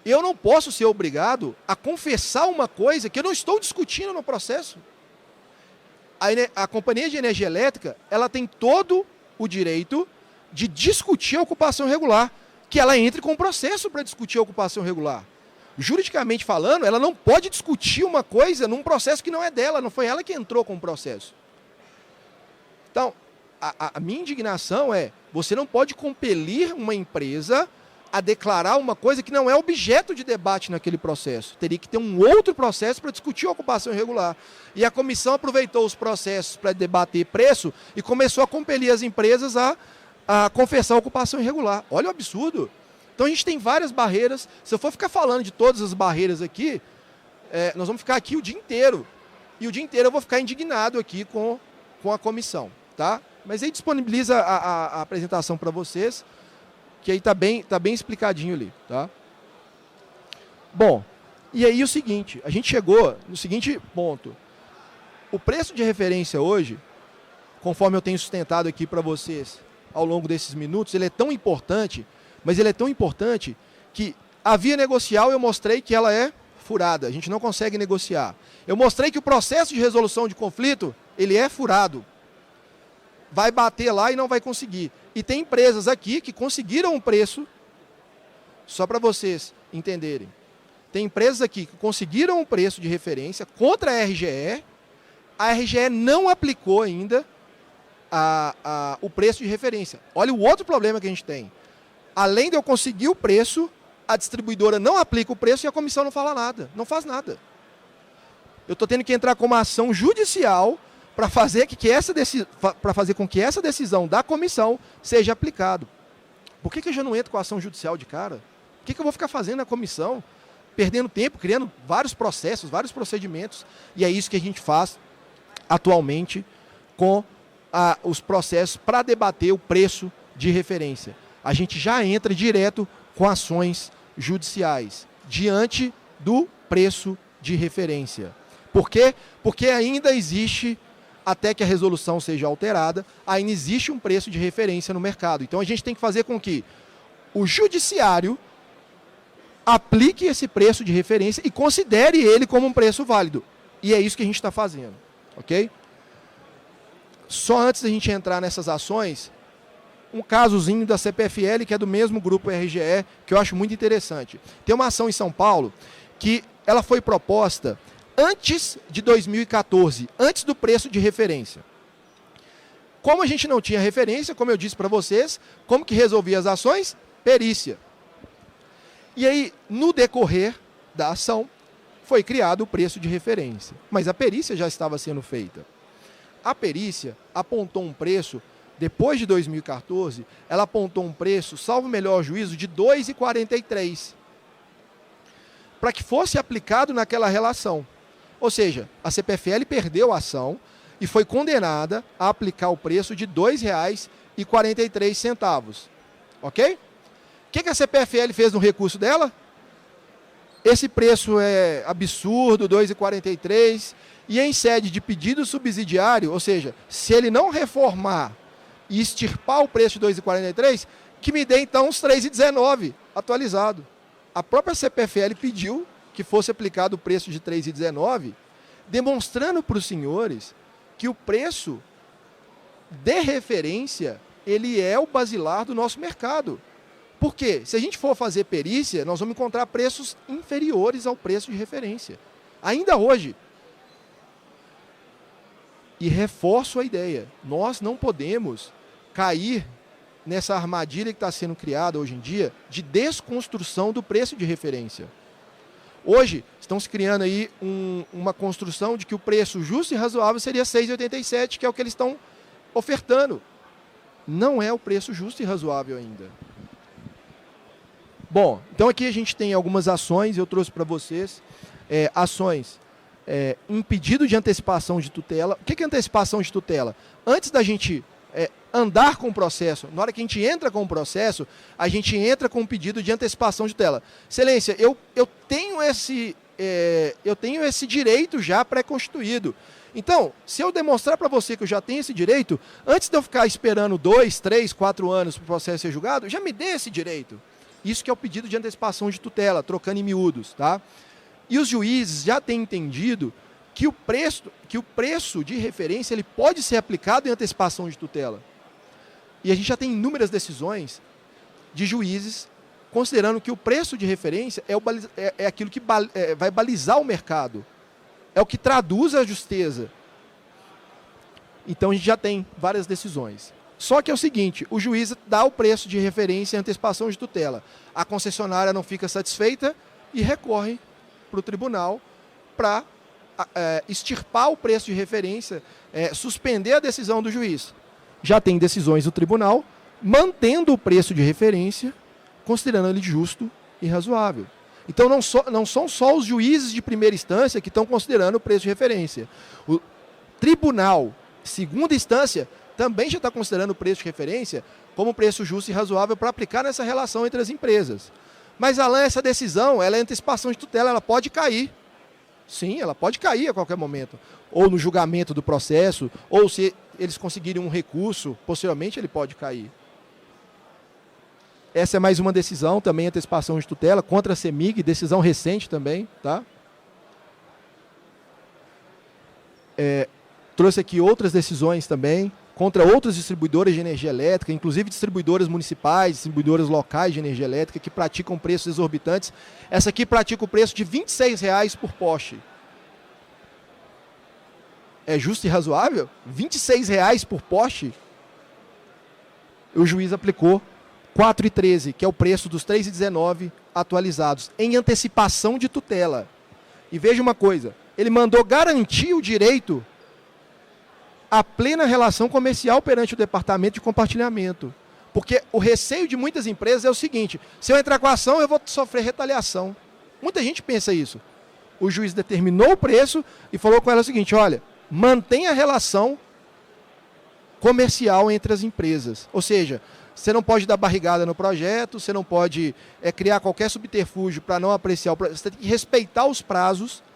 eu não posso ser obrigado a confessar uma coisa que eu não estou discutindo no processo. A companhia de energia elétrica, ela tem todo o direito de discutir a ocupação irregular, que ela entre com o processo para discutir a ocupação irregular. Juridicamente falando, ela não pode discutir uma coisa num processo que não é dela, não foi ela que entrou com o processo. Então, a minha indignação é, você não pode compelir uma empresa a declarar uma coisa que não é objeto de debate naquele processo. Teria que ter um outro processo para discutir a ocupação irregular. E a comissão aproveitou os processos para debater preço e começou a compelir as empresas a confessar a ocupação irregular. Olha o absurdo. Então a gente tem várias barreiras. Se eu for ficar falando de todas as barreiras aqui, nós vamos ficar aqui o dia inteiro. E o dia inteiro eu vou ficar indignado aqui com a comissão. Tá? Mas aí disponibiliza a apresentação para vocês, que aí está bem explicadinho ali. Tá? Bom, e aí o seguinte, a gente chegou no seguinte ponto. O preço de referência hoje, conforme eu tenho sustentado aqui para vocês ao longo desses minutos, ele é tão importante, mas ele é tão importante que a via negocial eu mostrei que ela é furada, a gente não consegue negociar. Eu mostrei que o processo de resolução de conflito, ele é furado. Vai bater lá e não vai conseguir. E tem empresas aqui que conseguiram um preço, só para vocês entenderem. Tem empresas aqui que conseguiram um preço de referência contra a RGE não aplicou ainda o preço de referência. Olha o outro problema que a gente tem. Além de eu conseguir o preço, a distribuidora não aplica o preço e a comissão não fala nada, não faz nada. Eu estou tendo que entrar com uma ação judicial para fazer com que essa decisão da comissão seja aplicada. Por que eu já não entro com a ação judicial de cara? O que eu vou ficar fazendo na comissão? Perdendo tempo, criando vários processos, vários procedimentos. E é isso que a gente faz atualmente com os processos para debater o preço de referência. A gente já entra direto com ações judiciais diante do preço de referência. Por quê? Porque ainda existe, até que a resolução seja alterada, ainda existe um preço de referência no mercado. Então a gente tem que fazer com que o judiciário aplique esse preço de referência e considere ele como um preço válido. E é isso que a gente está fazendo. Ok? Só antes da gente entrar nessas ações, um casozinho da CPFL, que é do mesmo grupo RGE, que eu acho muito interessante. Tem uma ação em São Paulo que ela foi proposta antes de 2014, antes do preço de referência. Como a gente não tinha referência, como eu disse para vocês, como que resolvia as ações? Perícia. E aí, no decorrer da ação, foi criado o preço de referência. Mas a perícia já estava sendo feita. A perícia apontou um preço, depois de 2014, ela apontou um preço, salvo o melhor juízo, de R$ 2,43, para que fosse aplicado naquela relação. Ou seja, a CPFL perdeu a ação e foi condenada a aplicar o preço de R$ 2,43. Ok? O que a CPFL fez no recurso dela? Esse preço é absurdo, R$ 2,43, e em sede de pedido subsidiário, ou seja, se ele não reformar e extirpar o preço de R$ 2,43, que me dê então uns R$ 3,19 atualizado. A própria CPFL pediu que fosse aplicado o preço de R$ 3,19, demonstrando para os senhores que o preço de referência, ele é o basilar do nosso mercado. Por quê? Se a gente for fazer perícia, nós vamos encontrar preços inferiores ao preço de referência. Ainda hoje. E reforço a ideia, nós não podemos cair nessa armadilha que está sendo criada hoje em dia de desconstrução do preço de referência. Hoje, estão se criando aí uma construção de que o preço justo e razoável seria R$ 6,87, que é o que eles estão ofertando. Não é o preço justo e razoável ainda. Bom, então aqui a gente tem algumas ações, eu trouxe para vocês, ações em pedido de antecipação de tutela. O que é antecipação de tutela? Antes da gente andar com o processo, na hora que a gente entra com o processo, a gente entra com um pedido de antecipação de tutela. Excelência, eu tenho esse direito já pré-constituído. Então, se eu demonstrar para você que eu já tenho esse direito, antes de eu ficar esperando 2, 3, 4 anos para o processo ser julgado, já me dê esse direito. Isso que é o pedido de antecipação de tutela, trocando em miúdos, tá? E os juízes já têm entendido que o preço de referência ele pode ser aplicado em antecipação de tutela. E a gente já tem inúmeras decisões de juízes considerando que o preço de referência é aquilo que vai balizar o mercado. É o que traduz a justeza. Então a gente já tem várias decisões. Só que é o seguinte, o juiz dá o preço de referência em antecipação de tutela. A concessionária não fica satisfeita e recorre para o tribunal para extirpar o preço de referência, suspender a decisão do juiz. Já tem decisões do tribunal mantendo o preço de referência, considerando ele justo e razoável. Então não são só os juízes de primeira instância que estão considerando o preço de referência. O tribunal, segunda instância, também já está considerando o preço de referência como preço justo e razoável para aplicar nessa relação entre as empresas. Mas, Alan, essa decisão, ela é antecipação de tutela, ela pode cair. Sim, ela pode cair a qualquer momento. Ou no julgamento do processo, ou se eles conseguirem um recurso, possivelmente ele pode cair. Essa é mais uma decisão, também antecipação de tutela, contra a CEMIG, decisão recente também, tá? Trouxe aqui outras decisões também, contra outras distribuidoras de energia elétrica, inclusive distribuidoras municipais, distribuidoras locais de energia elétrica, que praticam preços exorbitantes. Essa aqui pratica o preço de R$ 26,00 por poste. É justo e razoável? R$ 26,00 por poste? O juiz aplicou R$ 4,13, que é o preço dos R$ 3,19 atualizados, em antecipação de tutela. E veja uma coisa, ele mandou garantir o direito a plena relação comercial perante o departamento de compartilhamento. Porque o receio de muitas empresas é o seguinte, se eu entrar com a ação, eu vou sofrer retaliação. Muita gente pensa isso. O juiz determinou o preço e falou com ela o seguinte, olha, mantenha a relação comercial entre as empresas. Ou seja, você não pode dar barrigada no projeto, você não pode criar qualquer subterfúgio para não apreciar o projeto, você tem que respeitar os prazos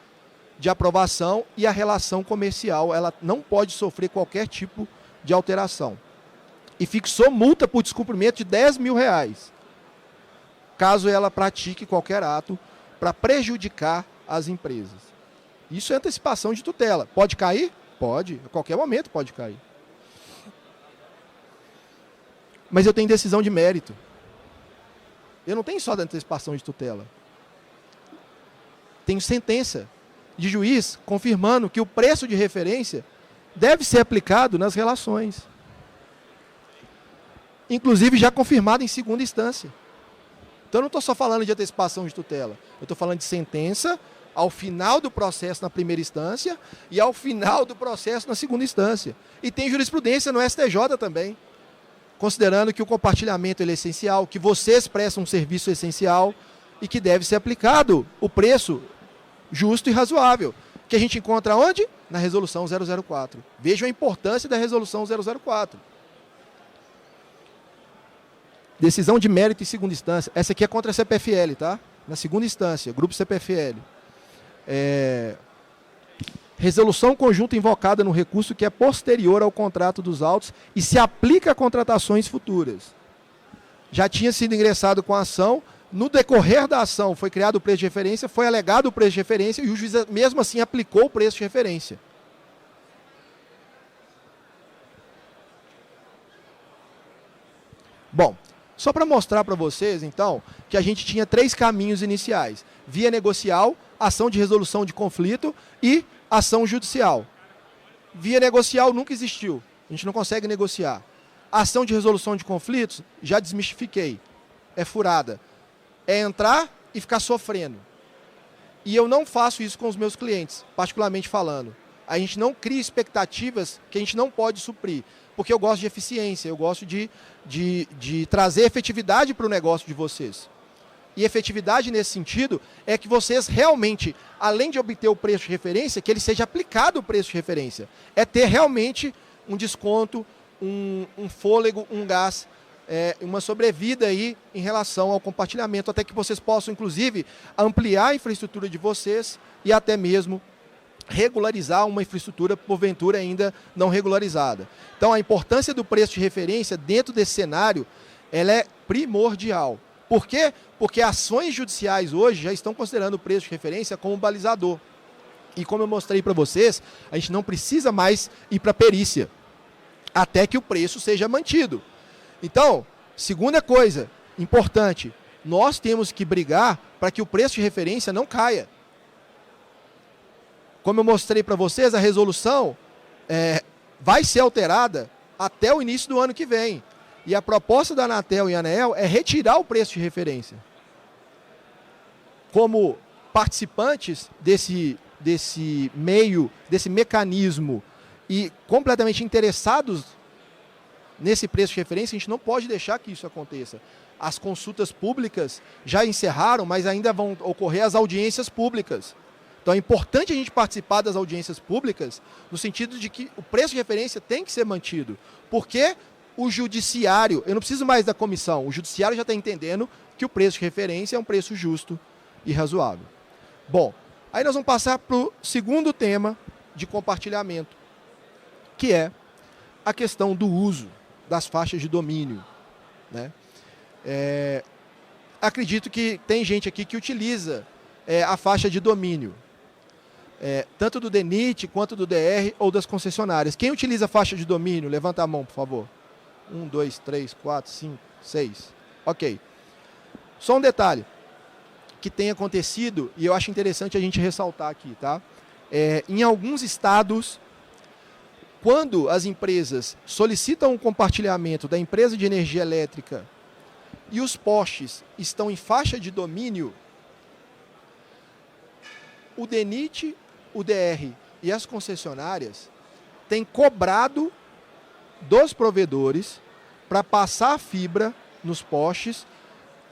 de aprovação e a relação comercial, ela não pode sofrer qualquer tipo de alteração. E fixou multa por descumprimento de R$ 10.000, caso ela pratique qualquer ato para prejudicar as empresas. Isso é antecipação de tutela. Pode cair? Pode, a qualquer momento pode cair. Mas eu tenho decisão de mérito. Eu não tenho só da antecipação de tutela. Tenho sentença de juiz confirmando que o preço de referência deve ser aplicado nas relações. inclusive já confirmada em segunda instância. Então eu não estou só falando de antecipação de tutela, eu estou falando de sentença ao final do processo na primeira instância e ao final do processo na segunda instância. E tem jurisprudência no STJ também, considerando que o compartilhamento ele é essencial, que vocês prestam um serviço essencial e que deve ser aplicado o preço justo e razoável, que a gente encontra onde? Na Resolução 004. Vejam a importância da Resolução 004. Decisão de mérito em segunda instância. Essa aqui é contra a CPFL, tá? Na segunda instância, Grupo CPFL. Resolução conjunta invocada no recurso que é posterior ao contrato dos autos e se aplica a contratações futuras. Já tinha sido ingressado com a ação, no decorrer da ação foi criado o preço de referência, foi alegado o preço de referência e o juiz mesmo assim aplicou o preço de referência. Bom, só para mostrar para vocês, então, que a gente tinha 3 caminhos iniciais. Via negocial, ação de resolução de conflito e ação judicial. Via negocial nunca existiu. A gente não consegue negociar. Ação de resolução de conflitos, já desmistifiquei. É furada. É entrar e ficar sofrendo. E eu não faço isso com os meus clientes, particularmente falando. A gente não cria expectativas que a gente não pode suprir. Porque eu gosto de eficiência, eu gosto de trazer efetividade para o negócio de vocês. E efetividade nesse sentido é que vocês realmente, além de obter o preço de referência, que ele seja aplicado o preço de referência. É ter realmente um desconto, um fôlego, um gás, uma sobrevida aí em relação ao compartilhamento, até que vocês possam, inclusive, ampliar a infraestrutura de vocês e até mesmo regularizar uma infraestrutura, porventura, ainda não regularizada. Então, a importância do preço de referência dentro desse cenário, ela é primordial. Por quê? Porque ações judiciais hoje já estão considerando o preço de referência como balizador. E como eu mostrei para vocês, a gente não precisa mais ir para a perícia, até que o preço seja mantido. Então, segunda coisa importante, nós temos que brigar para que o preço de referência não caia. Como eu mostrei para vocês, a resolução vai ser alterada até o início do ano que vem. E a proposta da Anatel e ANEEL é retirar o preço de referência. Como participantes desse meio, desse mecanismo e completamente interessados nesse preço de referência, a gente não pode deixar que isso aconteça. As consultas públicas já encerraram, mas ainda vão ocorrer as audiências públicas. Então é importante a gente participar das audiências públicas no sentido de que o preço de referência tem que ser mantido. Porque o judiciário, eu não preciso mais da comissão, o judiciário já está entendendo que o preço de referência é um preço justo e razoável. Bom, aí nós vamos passar para o segundo tema de compartilhamento, que é a questão do uso das faixas de domínio, né? Acredito que tem gente aqui que utiliza a faixa de domínio, tanto do DENIT quanto do DR ou das concessionárias. Quem utiliza a faixa de domínio? Levanta a mão, por favor. 1, 2, 3, 4, 5, 6. Ok. Só um detalhe que tem acontecido, e eu acho interessante a gente ressaltar aqui, tá? Em alguns estados, quando as empresas solicitam um compartilhamento da empresa de energia elétrica e os postes estão em faixa de domínio, o DENIT, o DR e as concessionárias têm cobrado dos provedores para passar a fibra nos postes,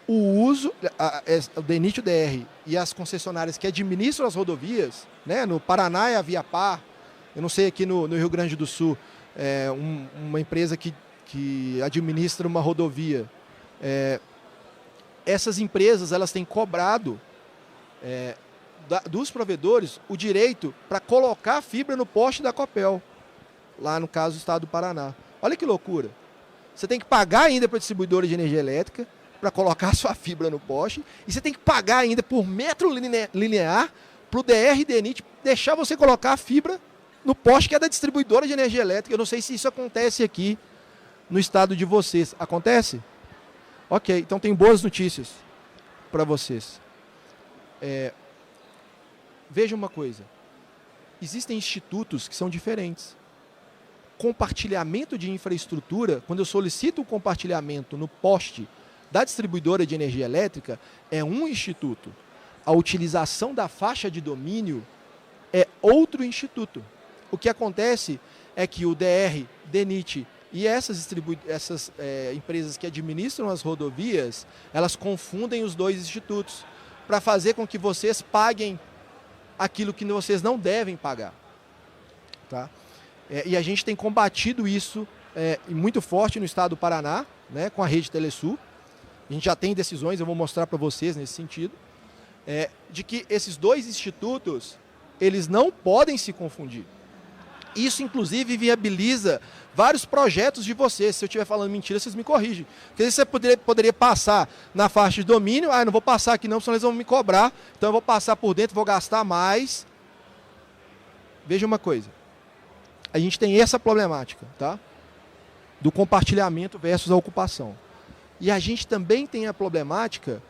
o uso, o DENIT, o DR e as concessionárias que administram as rodovias, né, no Paraná é a Viapar, eu não sei aqui no Rio Grande do Sul, uma empresa que administra uma rodovia. Essas empresas elas têm cobrado dos provedores o direito para colocar a fibra no poste da Copel, lá no caso do estado do Paraná. Olha que loucura. Você tem que pagar ainda para a distribuidora de energia elétrica para colocar a sua fibra no poste e você tem que pagar ainda por metro linear para o DR e DENIT deixar você colocar a fibra no poste que é da distribuidora de energia elétrica. Eu não sei se isso acontece aqui no estado de vocês. Acontece? Ok, então tem boas notícias para vocês. Veja uma coisa. Existem institutos que são diferentes. compartilhamento de infraestrutura, quando eu solicito o compartilhamento no poste da distribuidora de energia elétrica, é um instituto. A utilização da faixa de domínio é outro instituto. O que acontece é que o DR, DENIT e essas empresas que administram as rodovias, elas confundem os dois institutos para fazer com que vocês paguem aquilo que vocês não devem pagar. Tá? E a gente tem combatido isso muito forte no estado do Paraná, né, com a rede Telesul. A gente já tem decisões, eu vou mostrar para vocês nesse sentido, de que esses dois institutos, eles não podem se confundir. Isso, inclusive, viabiliza vários projetos de vocês. Se eu estiver falando mentira, vocês me corrigem. Porque você poderia passar na faixa de domínio, não vou passar aqui não, senão eles vão me cobrar, então eu vou passar por dentro, vou gastar mais. Veja uma coisa, a gente tem essa problemática, tá? Do compartilhamento versus a ocupação. E a gente também tem a problemática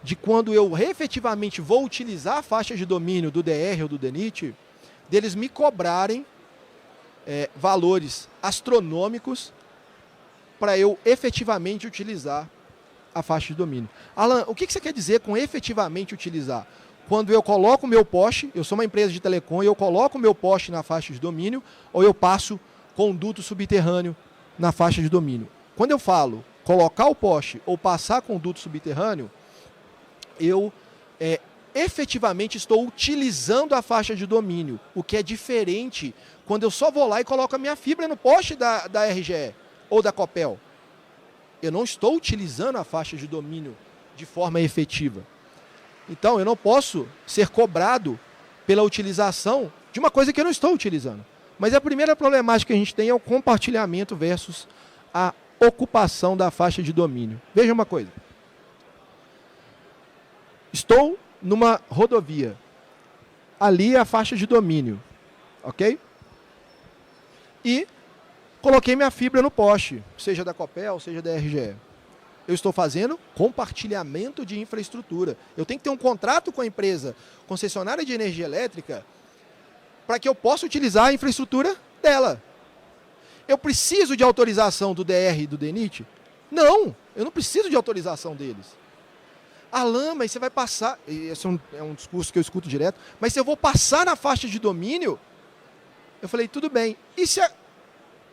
de quando eu efetivamente vou utilizar a faixa de domínio do DR ou do DENIT, deles me cobrarem valores astronômicos para eu efetivamente utilizar a faixa de domínio. Alan, o que você quer dizer com efetivamente utilizar? Quando eu coloco o meu poste, eu sou uma empresa de telecom e eu coloco o meu poste na faixa de domínio, ou eu passo conduto subterrâneo na faixa de domínio. Quando eu falo colocar o poste ou passar conduto subterrâneo, eu efetivamente estou utilizando a faixa de domínio, o que é diferente quando eu só vou lá e coloco a minha fibra no poste da RGE ou da Copel. Eu não estou utilizando a faixa de domínio de forma efetiva. Então, eu não posso ser cobrado pela utilização de uma coisa que eu não estou utilizando. Mas a primeira problemática que a gente tem é o compartilhamento versus a ocupação da faixa de domínio. Veja uma coisa. Estou numa rodovia. Ali é a faixa de domínio. Ok? E coloquei minha fibra no poste, seja da Copel, seja da RGE. Eu estou fazendo compartilhamento de infraestrutura. Eu tenho que ter um contrato com a empresa concessionária de energia elétrica para que eu possa utilizar a infraestrutura dela. Eu preciso de autorização do DR e do DENIT? Não, eu não preciso de autorização deles. Alan, mas você vai passar... Esse é um discurso que eu escuto direto. Mas se eu vou passar na faixa de domínio... Eu falei, tudo bem. E se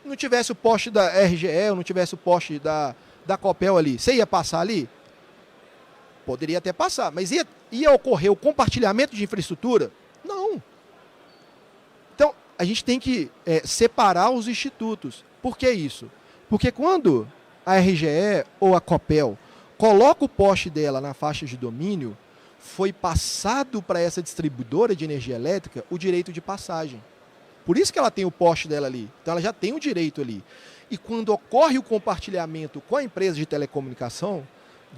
não tivesse o poste da RGE ou não tivesse o poste da Copel ali, você ia passar ali? Poderia até passar, mas ia ocorrer o compartilhamento de infraestrutura? Não. Então, a gente tem que separar os institutos. Por que isso? Porque quando a RGE ou a Copel coloca o poste dela na faixa de domínio, foi passado para essa distribuidora de energia elétrica o direito de passagem. Por isso que ela tem o poste dela ali. Então ela já tem o direito ali. E quando ocorre o compartilhamento com a empresa de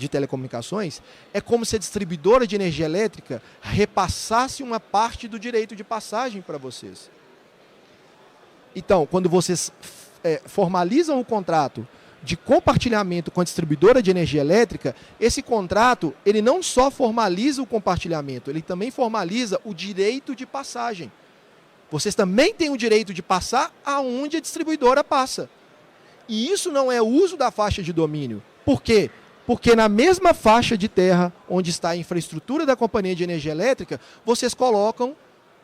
telecomunicações, é como se a distribuidora de energia elétrica repassasse uma parte do direito de passagem para vocês. Então, quando vocês formalizam o contrato de compartilhamento com a distribuidora de energia elétrica, esse contrato ele não só formaliza o compartilhamento, ele também formaliza o direito de passagem. Vocês também têm o direito de passar aonde a distribuidora passa. E isso não é uso da faixa de domínio. Por quê? Porque na mesma faixa de terra onde está a infraestrutura da companhia de energia elétrica, vocês colocam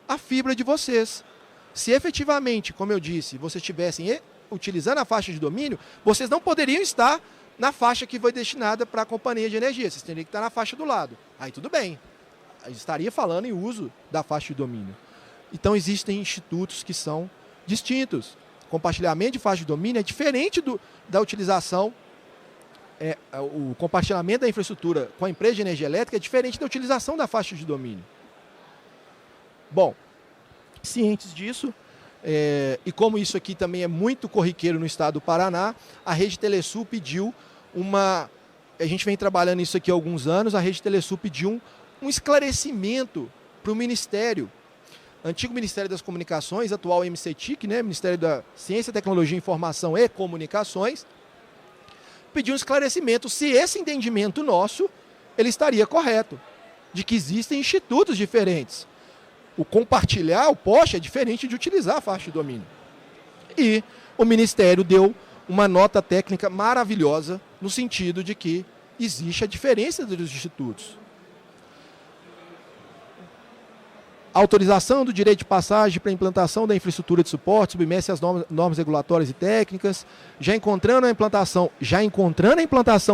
a fibra de vocês. Se efetivamente, como eu disse, vocês estivessem utilizando a faixa de domínio, vocês não poderiam estar na faixa que foi destinada para a companhia de energia. Vocês teriam que estar na faixa do lado. Aí tudo bem. Eu estaria falando em uso da faixa de domínio. Então existem institutos que são distintos. Compartilhamento de faixa de domínio é diferente da utilização, o compartilhamento da infraestrutura com a empresa de energia elétrica é diferente da utilização da faixa de domínio. Bom, cientes disso, e como isso aqui também é muito corriqueiro no estado do Paraná, a Rede Telesul pediu a gente vem trabalhando isso aqui há alguns anos, a Rede Telesul pediu um esclarecimento para o Ministério. Antigo Ministério das Comunicações, atual MCTIC, né, Ministério da Ciência, Tecnologia, Informação e Comunicações, pediu um esclarecimento se esse entendimento nosso ele estaria correto, de que existem institutos diferentes. O compartilhar o poste é diferente de utilizar a faixa de domínio. E o Ministério deu uma nota técnica maravilhosa no sentido de que existe a diferença dos institutos. A autorização do direito de passagem para a implantação da infraestrutura de suporte submete às normas regulatórias e técnicas, já encontrando a implantação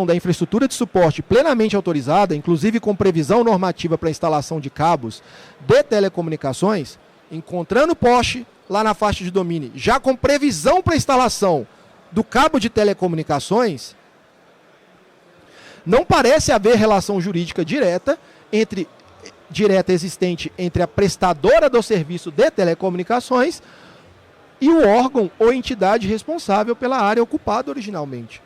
da infraestrutura de suporte plenamente autorizada, inclusive com previsão normativa para a instalação de cabos de telecomunicações, encontrando poste lá na faixa de domínio, já com previsão para a instalação do cabo de telecomunicações, não parece haver relação jurídica direta existente entre a prestadora do serviço de telecomunicações e o órgão ou entidade responsável pela área ocupada originalmente.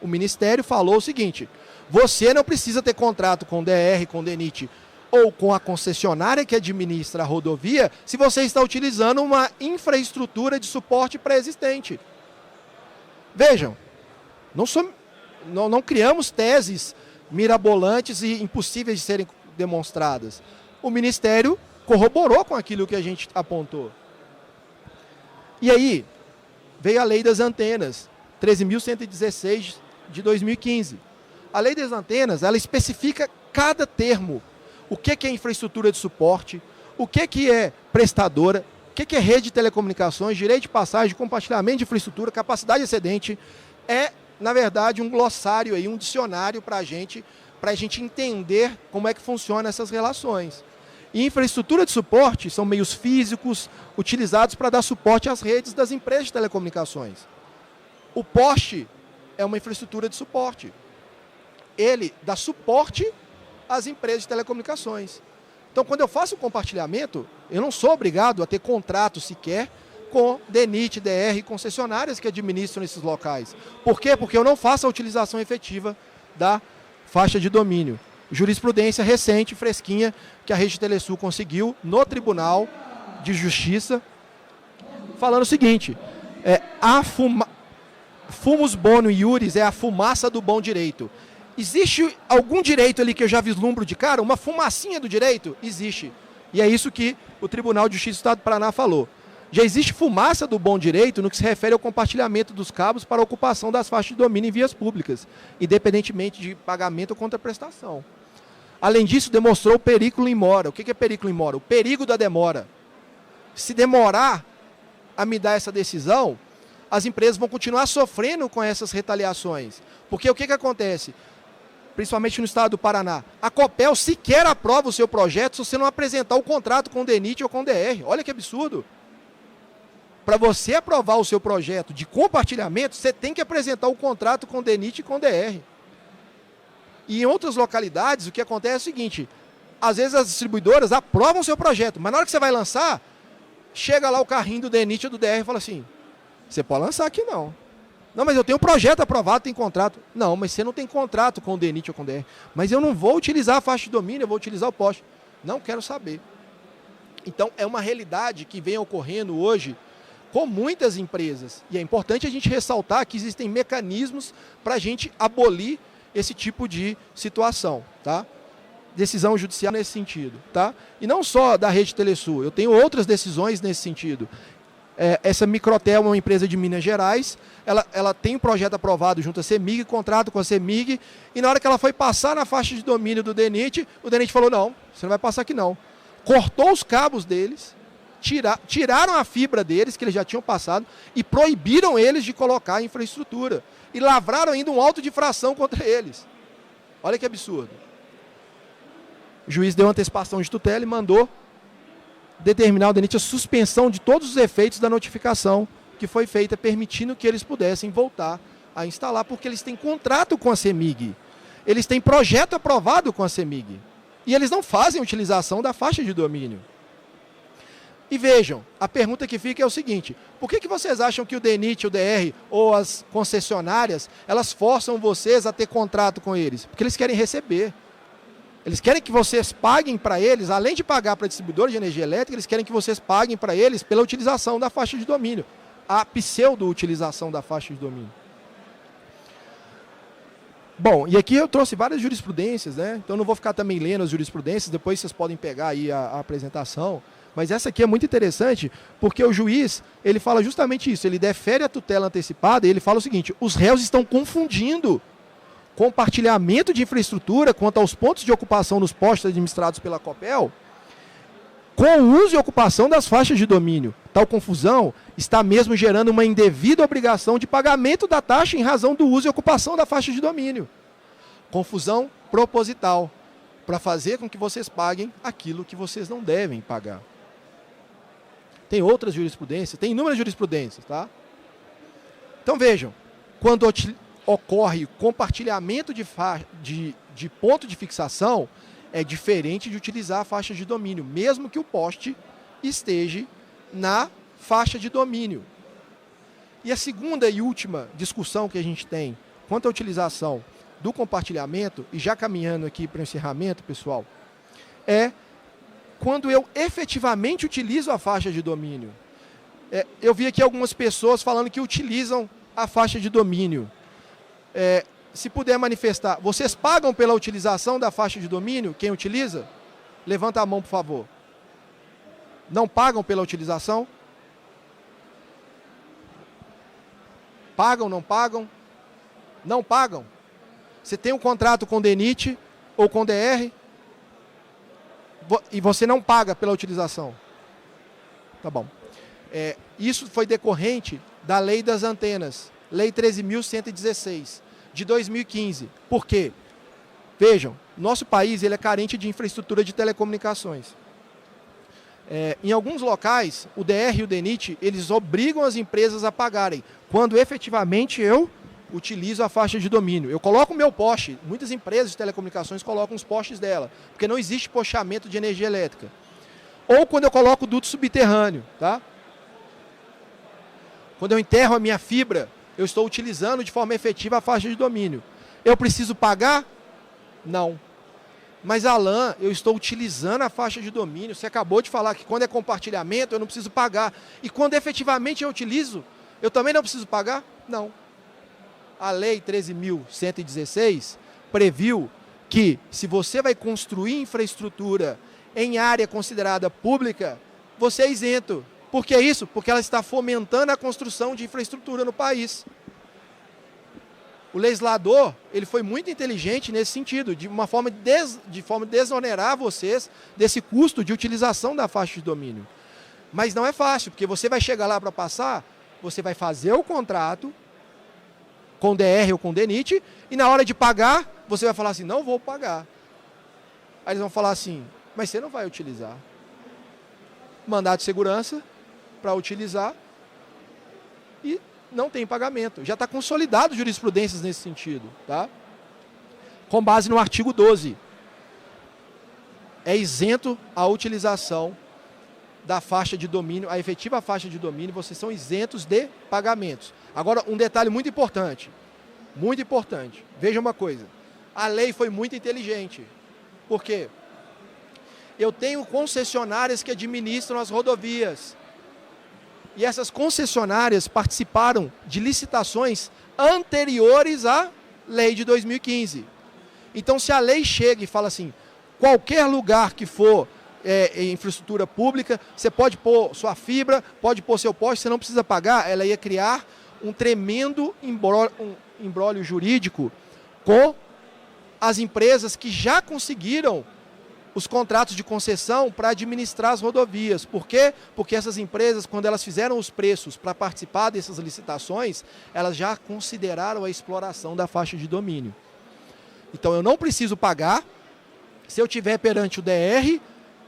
O Ministério falou o seguinte: você não precisa ter contrato com o DR, com o DENIT ou com a concessionária que administra a rodovia se você está utilizando uma infraestrutura de suporte pré-existente. Vejam, não criamos teses mirabolantes e impossíveis de serem demonstradas. O Ministério corroborou com aquilo que a gente apontou. E aí, veio a Lei das Antenas, 13.116 de 2015. A Lei das Antenas, ela especifica cada termo. O que é infraestrutura de suporte, o que é prestadora, o que é rede de telecomunicações, direito de passagem, compartilhamento de infraestrutura, capacidade excedente. É, na verdade, um glossário, aí, um dicionário para a gente entender como é que funcionam essas relações. E infraestrutura de suporte são meios físicos utilizados para dar suporte às redes das empresas de telecomunicações. O poste é uma infraestrutura de suporte. Ele dá suporte às empresas de telecomunicações. Então, quando eu faço o compartilhamento, eu não sou obrigado a ter contrato sequer com DENIT, DR e concessionárias que administram esses locais. Por quê? Porque eu não faço a utilização efetiva da faixa de domínio. Jurisprudência recente, fresquinha, que a Rede Telesul conseguiu no Tribunal de Justiça, falando o seguinte: fumus bono iuris é a fumaça do bom direito. Existe algum direito ali que eu já vislumbro de cara? Uma fumacinha do direito? Existe. E é isso que o Tribunal de Justiça do Estado do Paraná falou. Já existe fumaça do bom direito no que se refere ao compartilhamento dos cabos para a ocupação das faixas de domínio em vias públicas, independentemente de pagamento ou contraprestação. Além disso, demonstrou o perigo in mora. O que é perigo in mora? O perigo da demora. Se demorar a me dar essa decisão, as empresas vão continuar sofrendo com essas retaliações. Porque o que acontece? Principalmente no estado do Paraná, a Copel sequer aprova o seu projeto se você não apresentar o contrato com o DENIT ou com o DR. Olha que absurdo. Para você aprovar o seu projeto de compartilhamento, você tem que apresentar o contrato com o DENIT e com o DR. E em outras localidades, o que acontece é o seguinte: às vezes as distribuidoras aprovam o seu projeto, mas na hora que você vai lançar, chega lá o carrinho do DENIT ou do DR e fala assim: você pode lançar aqui não. Não, mas eu tenho um projeto aprovado, tem contrato. Não, mas você não tem contrato com o DENIT ou com o DR. Mas eu não vou utilizar a faixa de domínio, eu vou utilizar o poste. Não quero saber. Então, é uma realidade que vem ocorrendo hoje com muitas empresas. E é importante a gente ressaltar que existem mecanismos para a gente abolir esse tipo de situação, tá? Decisão judicial nesse sentido, tá? E não só da Rede Telesul, eu tenho outras decisões nesse sentido. Essa Microtel é uma empresa de Minas Gerais, ela tem um projeto aprovado junto à CEMIG, contrato com a CEMIG, e na hora que ela foi passar na faixa de domínio do DENIT, o DENIT falou: não, você não vai passar aqui não. Cortou os cabos deles, tiraram a fibra deles, que eles já tinham passado, e proibiram eles de colocar a infraestrutura. E lavraram ainda um auto de infração contra eles. Olha que absurdo. O juiz deu antecipação de tutela e mandou determinar ao DENIT a suspensão de todos os efeitos da notificação que foi feita, permitindo que eles pudessem voltar a instalar, porque eles têm contrato com a CEMIG. Eles têm projeto aprovado com a CEMIG. E eles não fazem utilização da faixa de domínio. E vejam, a pergunta que fica é o seguinte: por que vocês acham que o DENIT, o DR ou as concessionárias, elas forçam vocês a ter contrato com eles? Porque eles querem receber. Eles querem que vocês paguem para eles, além de pagar para a distribuidora de energia elétrica, eles querem que vocês paguem para eles pela utilização da faixa de domínio, a pseudo-utilização da faixa de domínio. Bom, e aqui eu trouxe várias jurisprudências, né? Então não vou ficar também lendo as jurisprudências, depois vocês podem pegar aí a apresentação. Mas essa aqui é muito interessante, porque o juiz, ele fala justamente isso, ele defere a tutela antecipada e ele fala o seguinte: os réus estão confundindo compartilhamento de infraestrutura quanto aos pontos de ocupação nos postos administrados pela Copel com o uso e ocupação das faixas de domínio. Tal confusão está mesmo gerando uma indevida obrigação de pagamento da taxa em razão do uso e ocupação da faixa de domínio. Confusão proposital, para fazer com que vocês paguem aquilo que vocês não devem pagar. Tem outras jurisprudências, tem inúmeras jurisprudências, tá? Então vejam, quando ocorre compartilhamento de ponto de fixação, é diferente de utilizar a faixa de domínio, mesmo que o poste esteja na faixa de domínio. E a segunda e última discussão que a gente tem quanto à utilização do compartilhamento, e já caminhando aqui para o encerramento, pessoal, é quando eu efetivamente utilizo a faixa de domínio. Eu vi aqui algumas pessoas falando que utilizam a faixa de domínio. Se puder manifestar, vocês pagam pela utilização da faixa de domínio? Quem utiliza? Levanta a mão, por favor. Não pagam pela utilização? Pagam, não pagam? Não pagam? Você tem um contrato com DENIT ou com DR e você não paga pela utilização. Tá bom. Isso foi decorrente da Lei das Antenas, Lei 13.116, de 2015. Por quê? Vejam, nosso país ele é carente de infraestrutura de telecomunicações. Em alguns locais, o DR e o DENIT, eles obrigam as empresas a pagarem, quando efetivamente eu utilizo a faixa de domínio. Eu coloco o meu poste, muitas empresas de telecomunicações colocam os postes dela, porque não existe postamento de energia elétrica. Ou quando eu coloco o duto subterrâneo, tá? Quando eu enterro a minha fibra, eu estou utilizando de forma efetiva a faixa de domínio. Eu preciso pagar? Não. Mas, Alan, eu estou utilizando a faixa de domínio. Você acabou de falar que quando é compartilhamento eu não preciso pagar. E quando efetivamente eu utilizo, eu também não preciso pagar? Não. A Lei 13.116 previu que, se você vai construir infraestrutura em área considerada pública, você é isento. Por que isso? Porque ela está fomentando a construção de infraestrutura no país. O legislador, ele foi muito inteligente nesse sentido, de forma de desonerar vocês desse custo de utilização da faixa de domínio. Mas não é fácil, porque você vai chegar lá para passar, você vai fazer o contrato com DR ou com DENIT, e na hora de pagar, você vai falar assim, não vou pagar. Aí eles vão falar assim, mas você não vai utilizar. Mandado de segurança para utilizar e não tem pagamento. Já está consolidado jurisprudências nesse sentido, tá? Com base no artigo 12. É isento a utilização da faixa de domínio, a efetiva faixa de domínio, vocês são isentos de pagamentos. Agora, um detalhe muito importante. Muito importante. Veja uma coisa. A lei foi muito inteligente. Por quê? Eu tenho concessionárias que administram as rodovias. E essas concessionárias participaram de licitações anteriores à lei de 2015. Então, se a lei chega e fala assim, qualquer lugar que for infraestrutura pública, você pode pôr sua fibra, pode pôr seu poste, você não precisa pagar, ela ia criar um tremendo imbróglio jurídico com as empresas que já conseguiram os contratos de concessão para administrar as rodovias. Por quê? Porque essas empresas, quando elas fizeram os preços para participar dessas licitações, elas já consideraram a exploração da faixa de domínio. Então, eu não preciso pagar se eu tiver perante o DR,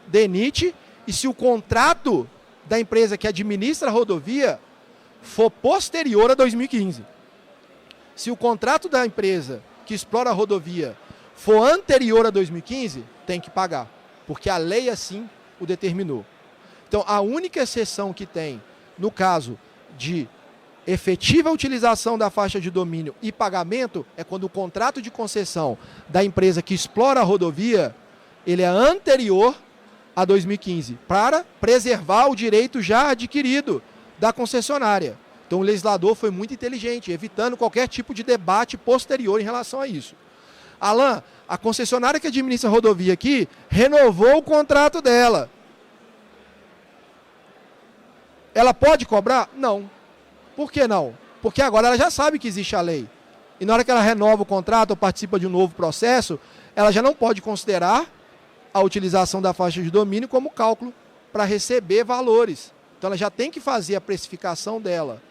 DENIT, e se o contrato da empresa que administra a rodovia for posterior a 2015. Se o contrato da empresa que explora a rodovia for anterior a 2015, tem que pagar, porque a lei assim o determinou. Então, a única exceção que tem, no caso de efetiva utilização da faixa de domínio e pagamento, é quando o contrato de concessão da empresa que explora a rodovia, ele é anterior a 2015, para preservar o direito já adquirido da concessionária. Então, o legislador foi muito inteligente, evitando qualquer tipo de debate posterior em relação a isso. Alan, a concessionária que administra a rodovia aqui renovou o contrato dela. Ela pode cobrar? Não. Por que não? Porque agora ela já sabe que existe a lei. E na hora que ela renova o contrato ou participa de um novo processo, ela já não pode considerar a utilização da faixa de domínio como cálculo para receber valores. Então ela já tem que fazer a precificação dela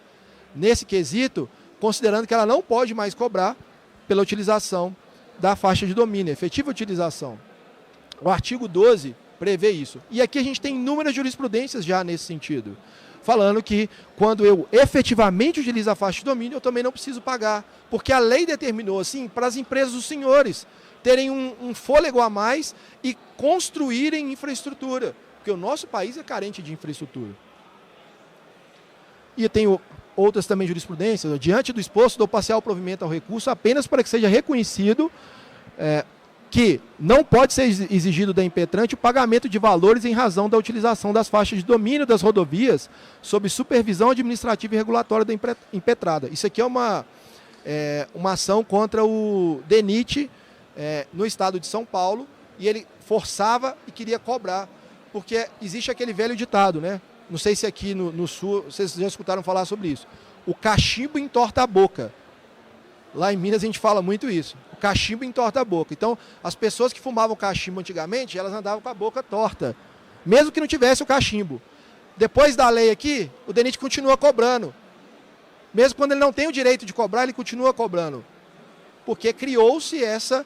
nesse quesito, considerando que ela não pode mais cobrar pela utilização da faixa de domínio, efetiva utilização. O artigo 12 prevê isso. E aqui a gente tem inúmeras jurisprudências já nesse sentido, falando que quando eu efetivamente utilizo a faixa de domínio, eu também não preciso pagar, porque a lei determinou assim para as empresas dos senhores terem um fôlego a mais e construírem infraestrutura, porque o nosso país é carente de infraestrutura. E tem outras também jurisprudências. Diante do exposto, dou parcial provimento ao recurso apenas para que seja reconhecido que não pode ser exigido da impetrante o pagamento de valores em razão da utilização das faixas de domínio das rodovias sob supervisão administrativa e regulatória da impetrada. Isso aqui é uma ação contra o DENIT no estado de São Paulo, e ele forçava e queria cobrar, porque existe aquele velho ditado, né? Não sei se aqui no sul vocês já escutaram falar sobre isso. O cachimbo entorta a boca. Lá em Minas a gente fala muito isso. O cachimbo entorta a boca. Então, as pessoas que fumavam cachimbo antigamente, elas andavam com a boca torta, mesmo que não tivesse o cachimbo. Depois da lei aqui, o DENIT continua cobrando. Mesmo quando ele não tem o direito de cobrar, ele continua cobrando. Porque criou-se essa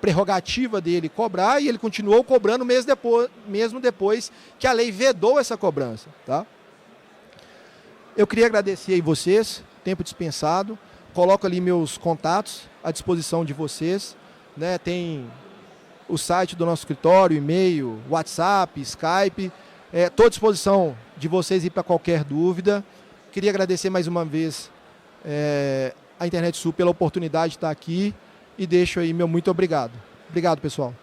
prerrogativa dele cobrar, e ele continuou cobrando mesmo depois que a lei vedou essa cobrança. Tá? Eu queria agradecer aí vocês, tempo dispensado. Coloco ali meus contatos à disposição de vocês. Né? Tem o site do nosso escritório, e-mail, WhatsApp, Skype. Estou à disposição de vocês para qualquer dúvida. Queria agradecer mais uma vez a Internet Sul pela oportunidade de estar aqui, e deixo aí meu muito obrigado. Obrigado, pessoal.